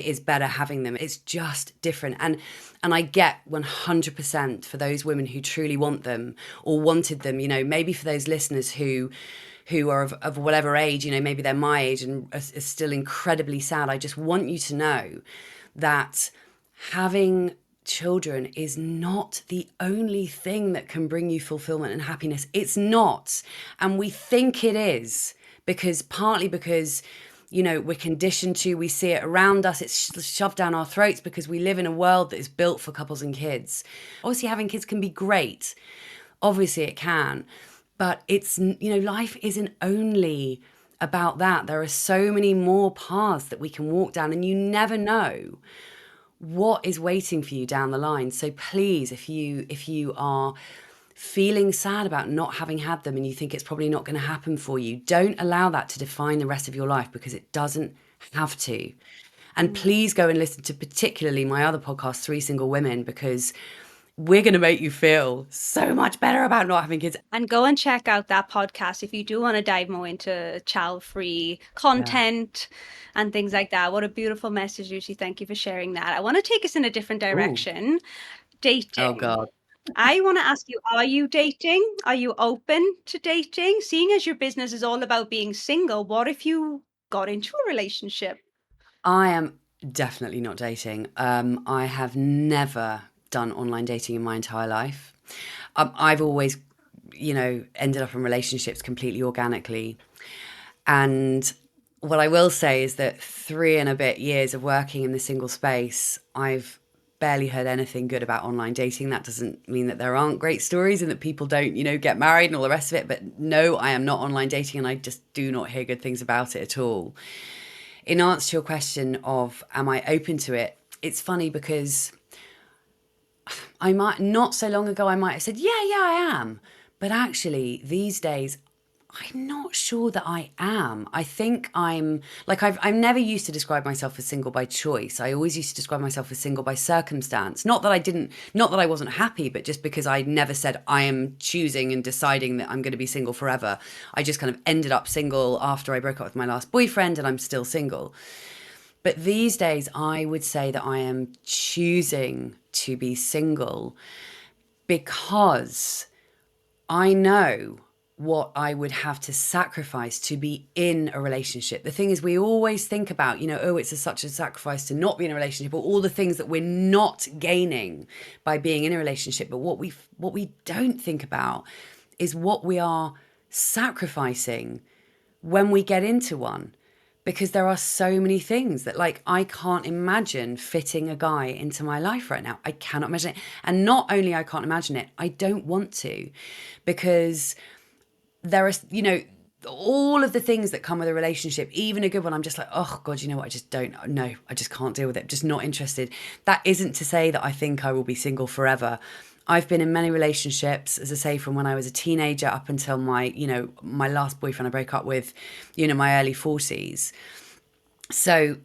is better having them. It's just different. And I get 100% for those women who truly want them or wanted them, maybe for those listeners who are of whatever age, maybe they're my age and are still incredibly sad. I just want you to know that having children is not the only thing that can bring you fulfillment and happiness. It's not. And we think it is partly because we're conditioned to, we see it around us, it's shoved down our throats because we live in a world that is built for couples and kids. Obviously having kids can be great, obviously it can, but life isn't only about that. There are so many more paths that we can walk down, and you never know what is waiting for you down the line. So please, if you are feeling sad about not having had them and you think it's probably not going to happen for you, don't allow that to define the rest of your life, because it doesn't have to. And Mm. please go and listen to particularly my other podcast, Three Single Women, because we're going to make you feel so much better about not having kids. And go and check out that podcast if you do want to dive more into child-free Yeah. content and things like that. What a beautiful message, Lucy. Thank you for sharing that. I want to take us in a different Oh, direction. oh Dating. God. I want to ask you, are you dating? Are you open to dating? Seeing as your business is all about being single, what if you got into a relationship? I am definitely not dating. I have never done online dating in my entire life. I've always, ended up in relationships completely organically. And what I will say is that 3 and a bit years of working in the single space, I've barely heard anything good about online dating. That doesn't mean that there aren't great stories and that people don't, get married and all the rest of it. But no, I am not online dating, and I just do not hear good things about it at all. in answer to your question of am I open to it, it's funny because I might not so long ago I might have said, yeah, I am. But actually these days I'm not sure that I am. I think I'm like I've never used to describe myself as single by choice. I always used to describe myself as single by circumstance. Not that I wasn't happy, but just because I never said I am choosing and deciding that I'm going to be single forever. I just kind of ended up single after I broke up with my last boyfriend and I'm still single. But these days, I would say that I am choosing to be single because I know what I would have to sacrifice to be in a relationship. The thing is, we always think about, oh, it's such a sacrifice to not be in a relationship, or all the things that we're not gaining by being in a relationship. But what we don't think about is what we are sacrificing when we get into one, because there are so many things that, like, I can't imagine fitting a guy into my life right now. I cannot imagine it. And not only I can't imagine it, I don't want to, because there are, all of the things that come with a relationship, even a good one, I'm just like, oh God, you know what? I just don't know. I just can't deal with it. I'm just not interested. That isn't to say that I think I will be single forever. I've been in many relationships, as I say, from when I was a teenager up until my last boyfriend I broke up with, my early 40s. So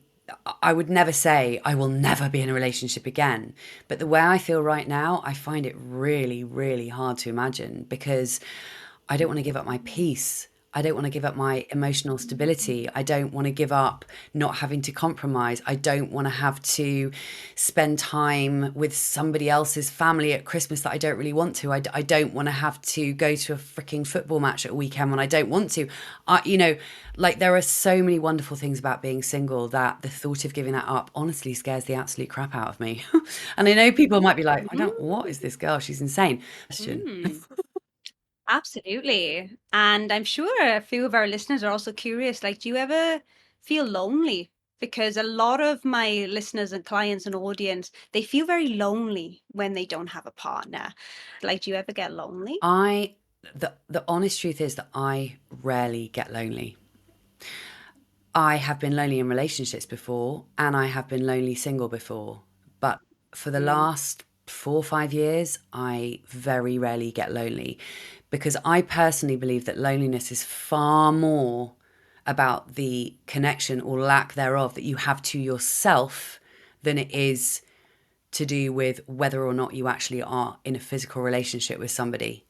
I would never say I will never be in a relationship again. But the way I feel right now, I find it really, really hard to imagine, because I don't want to give up my peace. I don't want to give up my emotional stability. I don't want to give up not having to compromise. I don't want to have to spend time with somebody else's family at Christmas that I don't really want to. I don't want to have to go to a freaking football match at a weekend when I don't want to. Like, there are so many wonderful things about being single that the thought of giving that up honestly scares the absolute crap out of me. And I know people might be like, what is this girl? She's insane. Question. Mm. Absolutely. And I'm sure a few of our listeners are also curious, like, do you ever feel lonely? Because a lot of my listeners and clients and audience, they feel very lonely when they don't have a partner. Like, do you ever get lonely? The honest truth is that I rarely get lonely. I have been lonely in relationships before, and I have been lonely single before. But for the Mm. last 4 or 5 years, I very rarely get lonely, because I personally believe that loneliness is far more about the connection or lack thereof that you have to yourself than it is to do with whether or not you actually are in a physical relationship with somebody.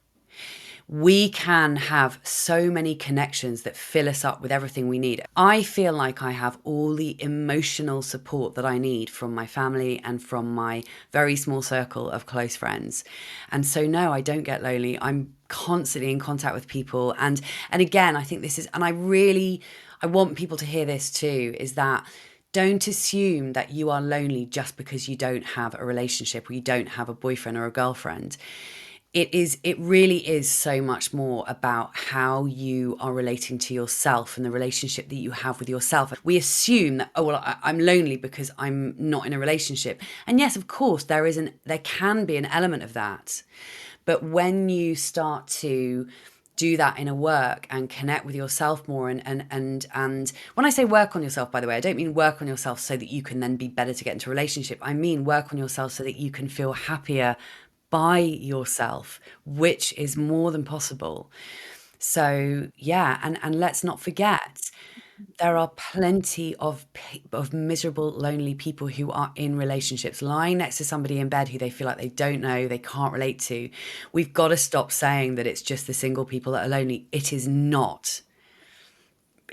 We can have so many connections that fill us up with everything we need. I feel like I have all the emotional support that I need from my family and from my very small circle of close friends. And so, no, I don't get lonely. I'm constantly in contact with people. And again, I think this is, and I want people to hear this too, is that don't assume that you are lonely just because you don't have a relationship or you don't have a boyfriend or a girlfriend. It really is so much more about how you are relating to yourself and the relationship that you have with yourself. We assume that, oh well, I'm lonely because I'm not in a relationship. And yes, of course, there can be an element of that. But when you start to do that inner work and connect with yourself more, and when I say work on yourself, by the way, I don't mean work on yourself so that you can then be better to get into a relationship. I mean work on yourself so that you can feel happier by yourself, which is more than possible. So yeah, and let's not forget, there are plenty of miserable, lonely people who are in relationships, lying next to somebody in bed who they feel like they don't know, they can't relate to. We've got to stop saying that it's just the single people that are lonely. It is not.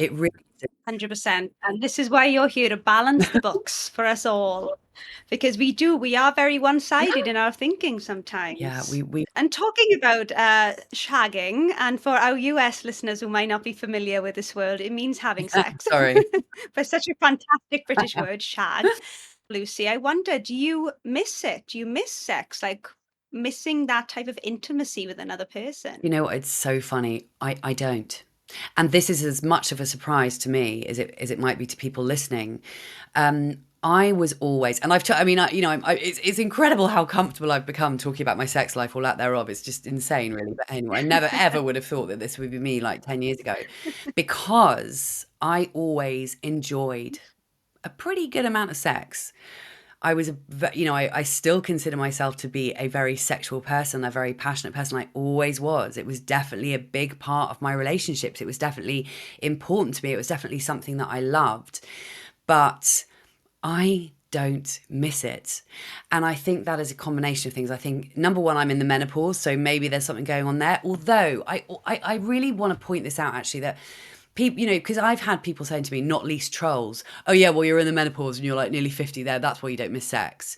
It really isn't. 100%. And this is why you're here, to balance the books for us all. Because we are very one-sided in our thinking Yeah, sometimes. we And talking about shagging, and for our US listeners who might not be familiar with this word, it means having sex. sorry. But such a fantastic British word, shag. Lucy, I wonder, do you miss it? Do you miss sex? Like missing that type of intimacy with another person? You know what? It's so funny. I don't. And this is as much of a surprise to me as it might be to people listening. I was always, and I mean, it's incredible how comfortable I've become talking about my sex life or lack thereof. It's just insane, really. But anyway, I never ever would have thought that this would be me like 10 years ago, because I always enjoyed a pretty good amount of sex. I was, I still consider myself to be a very sexual person, a very passionate person. I always was. It was definitely a big part of my relationships. It was definitely important to me. It was definitely something that I loved. But I don't miss it. And I think that is a combination of things. I think, number one, I'm in the menopause, so maybe there's something going on there. Although I really want to point this out, actually, that people, because I've had people saying to me, not least trolls, oh yeah, well, you're in the menopause and you're like nearly 50 there, that's why you don't miss sex.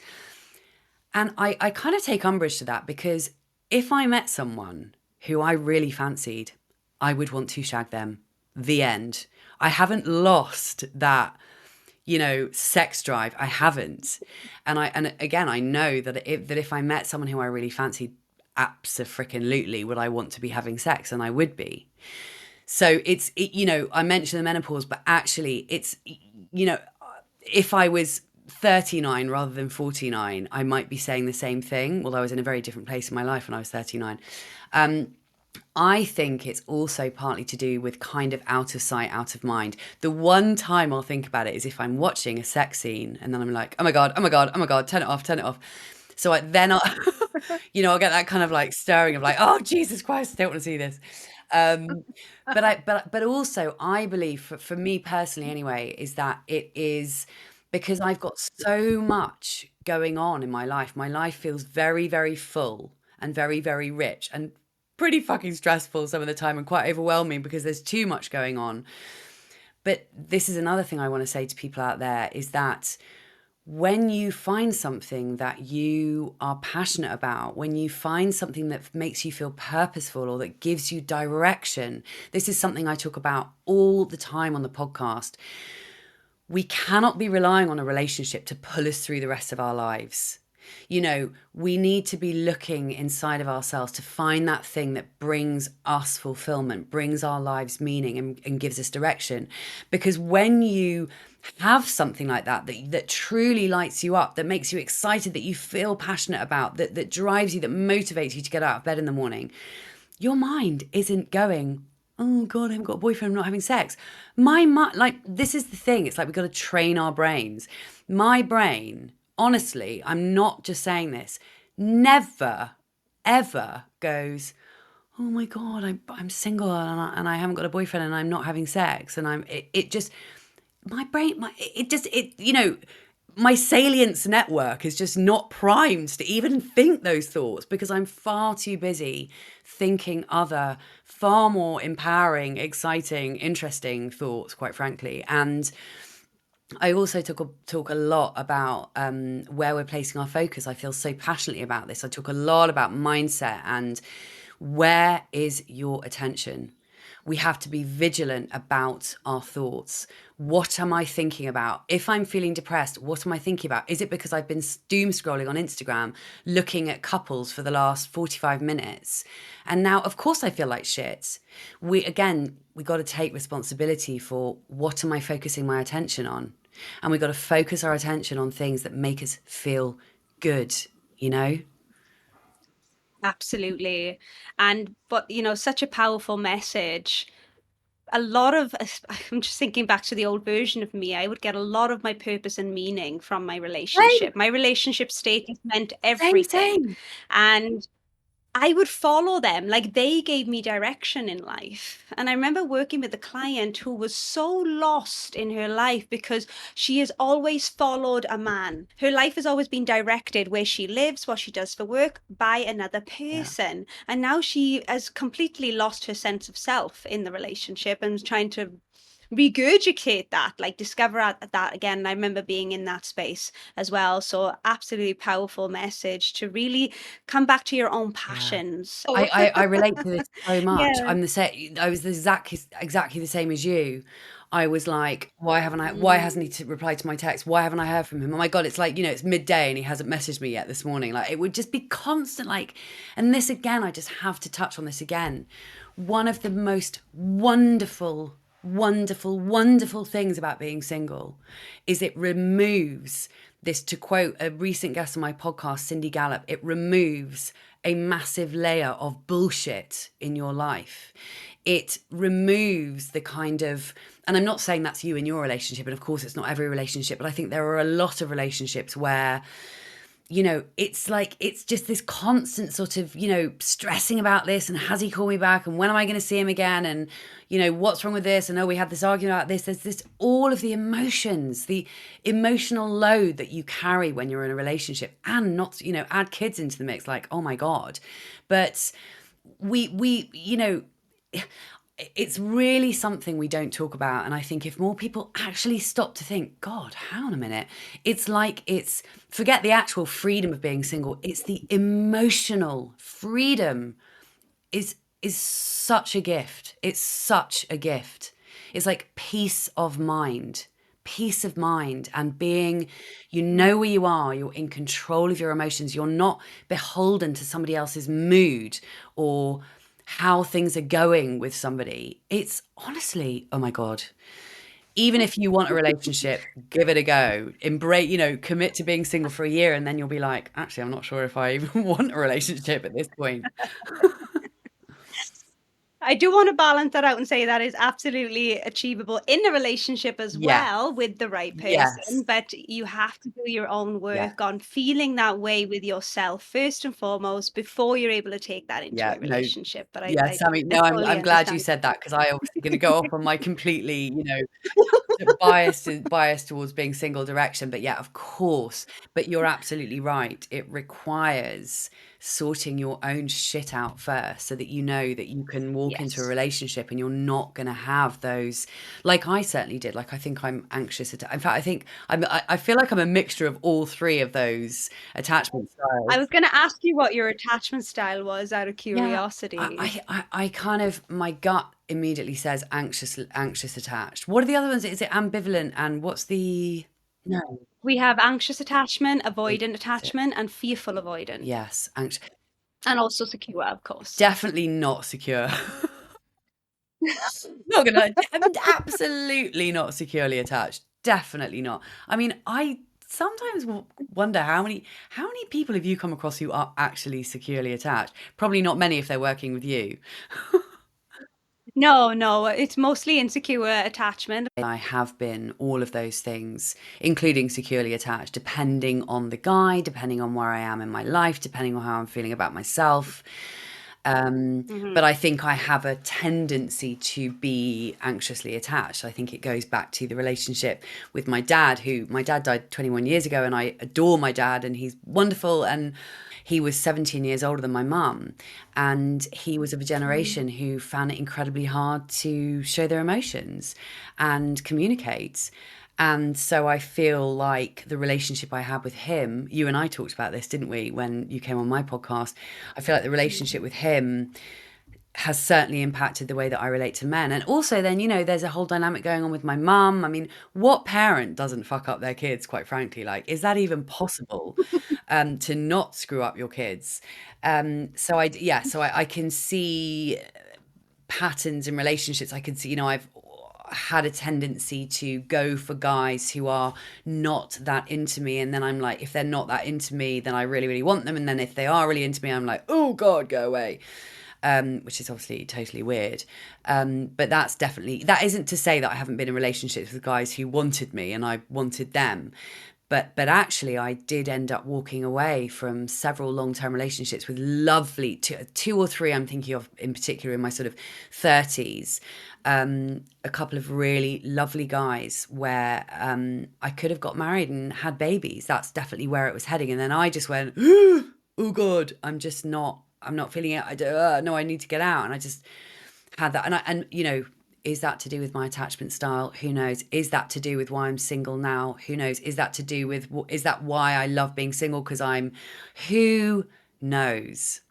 And I kind of take umbrage to that, because if I met someone who I really fancied, I would want to shag them. The end. I haven't lost that, sex drive. I haven't. And again, I know that if I met someone who I really fancied, abso-freaking-lutely would I want to be having sex, and I would be. So I mentioned the menopause, but actually you know, if I was 39 rather than 49, I might be saying the same thing, although I was in a very different place in my life when I was 39. I think it's also partly to do with kind of out of sight, out of mind. The one time I'll think about it is if I'm watching a sex scene and then I'm like, oh my God, oh my God, oh my God, turn it off, turn it off. So I'll, I'll get that kind of like stirring of like, oh, Jesus Christ, I don't want to see this. Um, but also I believe for me personally anyway, is that it is because I've got so much going on in my life. My life feels very, very full and very, very rich and pretty fucking stressful some of the time, and quite overwhelming because there's too much going on. But this is another thing I want to say to people out there, is that when you find something that you are passionate about, when you find something that makes you feel purposeful or that gives you direction, this is something I talk about all the time on the podcast. We cannot be relying on a relationship to pull us through the rest of our lives. We need to be looking inside of ourselves to find that thing that brings us fulfillment, brings our lives meaning, and gives us direction. Because when you have something like that truly lights you up, that makes you excited, that you feel passionate about, that drives you, that motivates you to get out of bed in the morning, your mind isn't going, oh God, I haven't got a boyfriend, I'm not having sex. My mind, like, this is the thing. It's like we've got to train our brains. My brain, honestly, I'm not just saying this, never, ever goes, oh my God, I'm single and I haven't got a boyfriend and I'm not having sex. And it just, my brain, my salience network is just not primed to even think those thoughts, because I'm far too busy thinking other, far more empowering, exciting, interesting thoughts, quite frankly. And I also talk a lot about where we're placing our focus. I feel so passionately about this. I talk a lot about mindset and where is your attention. We have to be vigilant about our thoughts. What am I thinking about? If I'm feeling depressed, what am I thinking about? Is it because I've been doom scrolling on Instagram, looking at couples for the last 45 minutes? And now, of course, I feel like shit. We got to take responsibility for what am I focusing my attention on? And we got to focus our attention on things that make us feel good, you know? Absolutely. But such a powerful message. A lot of, I'm just thinking back to the old version of me, I would get a lot of my purpose and meaning from my Same, relationship. My relationship status meant same, everything. same. And I would follow them, like they gave me direction in life. And I remember working with a client who was so lost in her life because she has always followed a man. Her life has always been directed where she lives, what she does for work, by another Yeah, person. And now she has completely lost her sense of self in the relationship and is trying to regurgitate that, like discover that again. And I remember being in that space as well. So absolutely powerful message to really come back to your own yeah. passions. I relate to this so much. Yeah. I'm the same. I was exactly the same as you. I was like, why hasn't he Mm. replied to my text? Why haven't I heard from him? Oh my God, it's like, it's midday and he hasn't messaged me yet this morning. Like, it would just be constant, like, and this again, I just have to touch on this again. One of the most wonderful, wonderful, wonderful things about being single is it removes this, to quote a recent guest on my podcast, Cindy Gallop, it removes a massive layer of bullshit in your life. It removes the kind of, and I'm not saying that's you in your relationship, and of course it's not every relationship, but I think there are a lot of relationships where, it's like, it's just this constant sort of, stressing about this, and has he called me back, and when am I going to see him again, and what's wrong with this, and oh, we had this argument about this. There's this, all of the emotions, the emotional load that you carry when you're in a relationship, and not, add kids into the mix, like, oh my God. But we it's really something we don't talk about. And I think if more people actually stop to think, God, hang on a minute, it's like, it's, forget the actual freedom of being single, it's the emotional freedom is such a gift. It's such a gift. It's like peace of mind, and being, where you are, you're in control of your emotions, you're not beholden to somebody else's mood or how things are going with somebody. It's honestly, oh my God. Even if you want a relationship, give it a go. Embrace, commit to being single for a year, and then you'll be like, actually, I'm not sure if I even want a relationship at this point. I do want to balance that out and say that is absolutely achievable in a relationship as Yeah. well with the right Yes. person, but you have to do your own Yeah. work on feeling that way with yourself first and foremost before you're able to take that into Yeah. a No. relationship. But Yeah, Sammy. I No, I'm fully I'm glad you understand. said that, because I obviously going to go off on my completely, biased towards being single direction. But yeah, of course. But you're absolutely right. It requires sorting your own shit out first, so that you know that you can walk into a Yes. relationship and you're not going to have those, like I certainly did. Like, I think I'm anxious. In fact, I think I feel like I'm a mixture of all three of those attachment I styles. was going to ask you what your attachment style was out of Yeah, curiosity. I kind of, my gut immediately says anxious attached. What are the other ones? Is it ambivalent, and what's the, no, We have anxious attachment, wait, avoidant that's it. attachment, and fearful avoidant. Yes, anxious. And also secure, of course. Definitely not secure. Not gonna, I'm absolutely not securely attached. Definitely not. I mean, I sometimes wonder how many people have you come across who are actually securely attached? Probably not many if they're working with you. No, no, it's mostly insecure attachment. I have been all of those things, including securely attached, depending on the guy, depending on where I am in my life, depending on how I'm feeling about myself. But Mhm. I think I have a tendency to be anxiously attached. I think it goes back to the relationship with my dad, who, my dad died 21 years ago, and I adore my dad, and he's wonderful. And he was 17 years older than my mum. And he was of a generation who found it incredibly hard to show their emotions and communicate. And so I feel like the relationship I had with him, you and I talked about this, didn't we, when you came on my podcast? I feel like the relationship with him has certainly impacted the way that I relate to men. And also, then, there's a whole dynamic going on with my mum. I mean, what parent doesn't fuck up their kids, quite frankly? Like, is that even possible, to not screw up your kids? So I can see patterns in relationships. I can see, I've had a tendency to go for guys who are not that into me, and then I'm like, if they're not that into me, then I really, really want them, and then if they are really into me, I'm like, oh God, go away. Which is obviously totally weird. But that isn't to say that I haven't been in relationships with guys who wanted me and I wanted them. But actually, I did end up walking away from several long-term relationships with lovely, two or three I'm thinking of in particular in my sort of 30s. A couple of really lovely guys where I could have got married and had babies. That's definitely where it was heading. And then I just went, oh God, I'm not feeling it. No, I need to get out. And I just had that. And is that to do with my attachment style? Who knows? Is that to do with why I'm single now? Who knows? Is that to do with, is that why I love being single? Because who knows?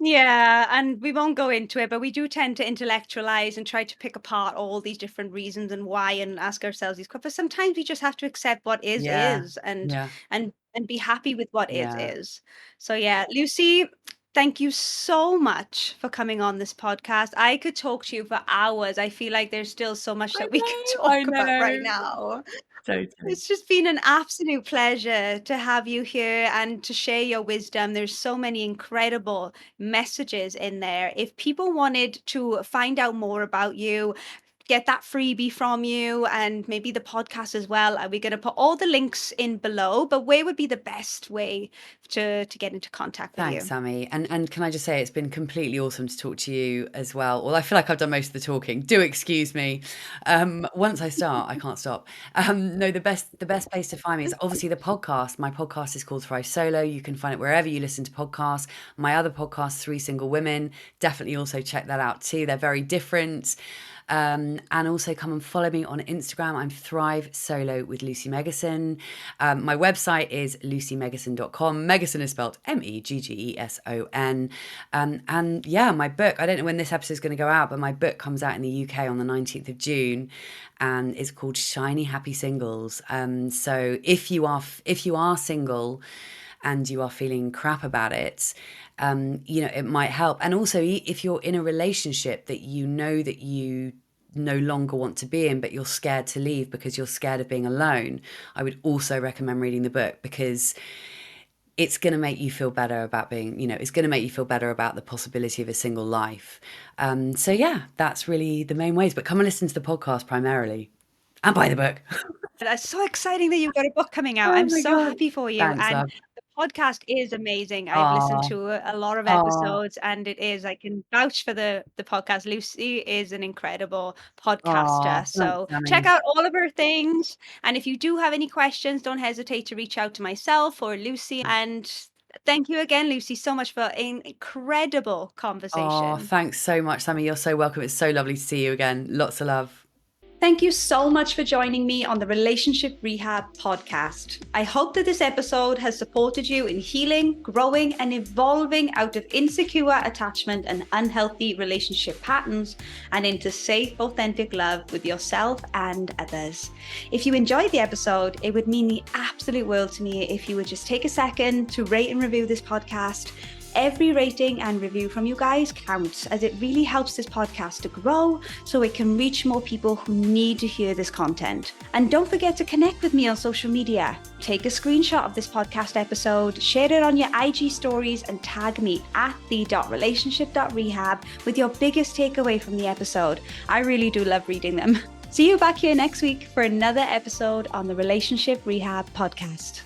Yeah, and we won't go into it, but we do tend to intellectualize and try to pick apart all these different reasons and why, and ask ourselves these questions. But sometimes we just have to accept what Yeah. is, and Yeah. and be happy with what is Yeah. is. So yeah, Lucy, thank you so much for coming on this podcast. I could talk to you for hours. I feel like there's still so much that we could I talk about right know. now. Totally. It's just been an absolute pleasure to have you here and to share your wisdom. There's so many incredible messages in there. If people wanted to find out more about you, get that freebie from you, and maybe the podcast as well, are we going to put all the links in below? But where would be the best way to get into contact with Thanks, you? Sammy. And can I just say it's been completely awesome to talk to you as well. Well, I feel like I've done most of the talking. Do excuse me. Once I start, I can't stop. No, the best place to find me is obviously the podcast. My podcast is called Thrive Solo. You can find it wherever you listen to podcasts. My other podcast, Three Single Women, definitely also check that out too. They're very different. And also come and follow me on Instagram. I'm Thrive Solo with Lucy Meggeson. My website is lucymeggeson.com. Meggeson is spelled Meggeson. And yeah, my book, I don't know when this episode is going to go out, but my book comes out in the UK on the 19th of June and it's called Shiny Happy Singles. So if you are single and you are feeling crap about it, it might help. And also, if you're in a relationship that you know that you no longer want to be in, but you're scared to leave because you're scared of being alone, I would also recommend reading the book because it's going to make you feel better about it's going to make you feel better about the possibility of a single life. So yeah, that's really the main ways. But come and listen to the podcast primarily and buy the book. That's so exciting that you've got a book coming out. Oh I'm my so God. happy for you. Thanks, And love. the podcast is amazing. I've listened Oh, to a lot of oh, episodes and it is, I can vouch for the podcast. Lucy is an incredible oh, podcaster. thanks, So check Sammy. out all of her things. And if you do have any questions, don't hesitate to reach out to myself or Lucy. And thank you again, Lucy, so much for an incredible Oh, conversation. thanks so much, Sammy. You're so welcome. It's so lovely to see you again. Lots of love. Thank you so much for joining me on the Relationship Rehab podcast. I hope that this episode has supported you in healing, growing, and evolving out of insecure attachment and unhealthy relationship patterns and into safe, authentic love with yourself and others. If you enjoyed the episode, it would mean the absolute world to me if you would just take a second to rate and review this podcast. Every rating and review from you guys counts, as it really helps this podcast to grow so it can reach more people who need to hear this content. And don't forget to connect with me on social media. Take a screenshot of this podcast episode, share it on your IG stories, and tag me at the.relationship.rehab with your biggest takeaway from the episode. I really do love reading them. See you back here next week for another episode on the Relationship Rehab podcast.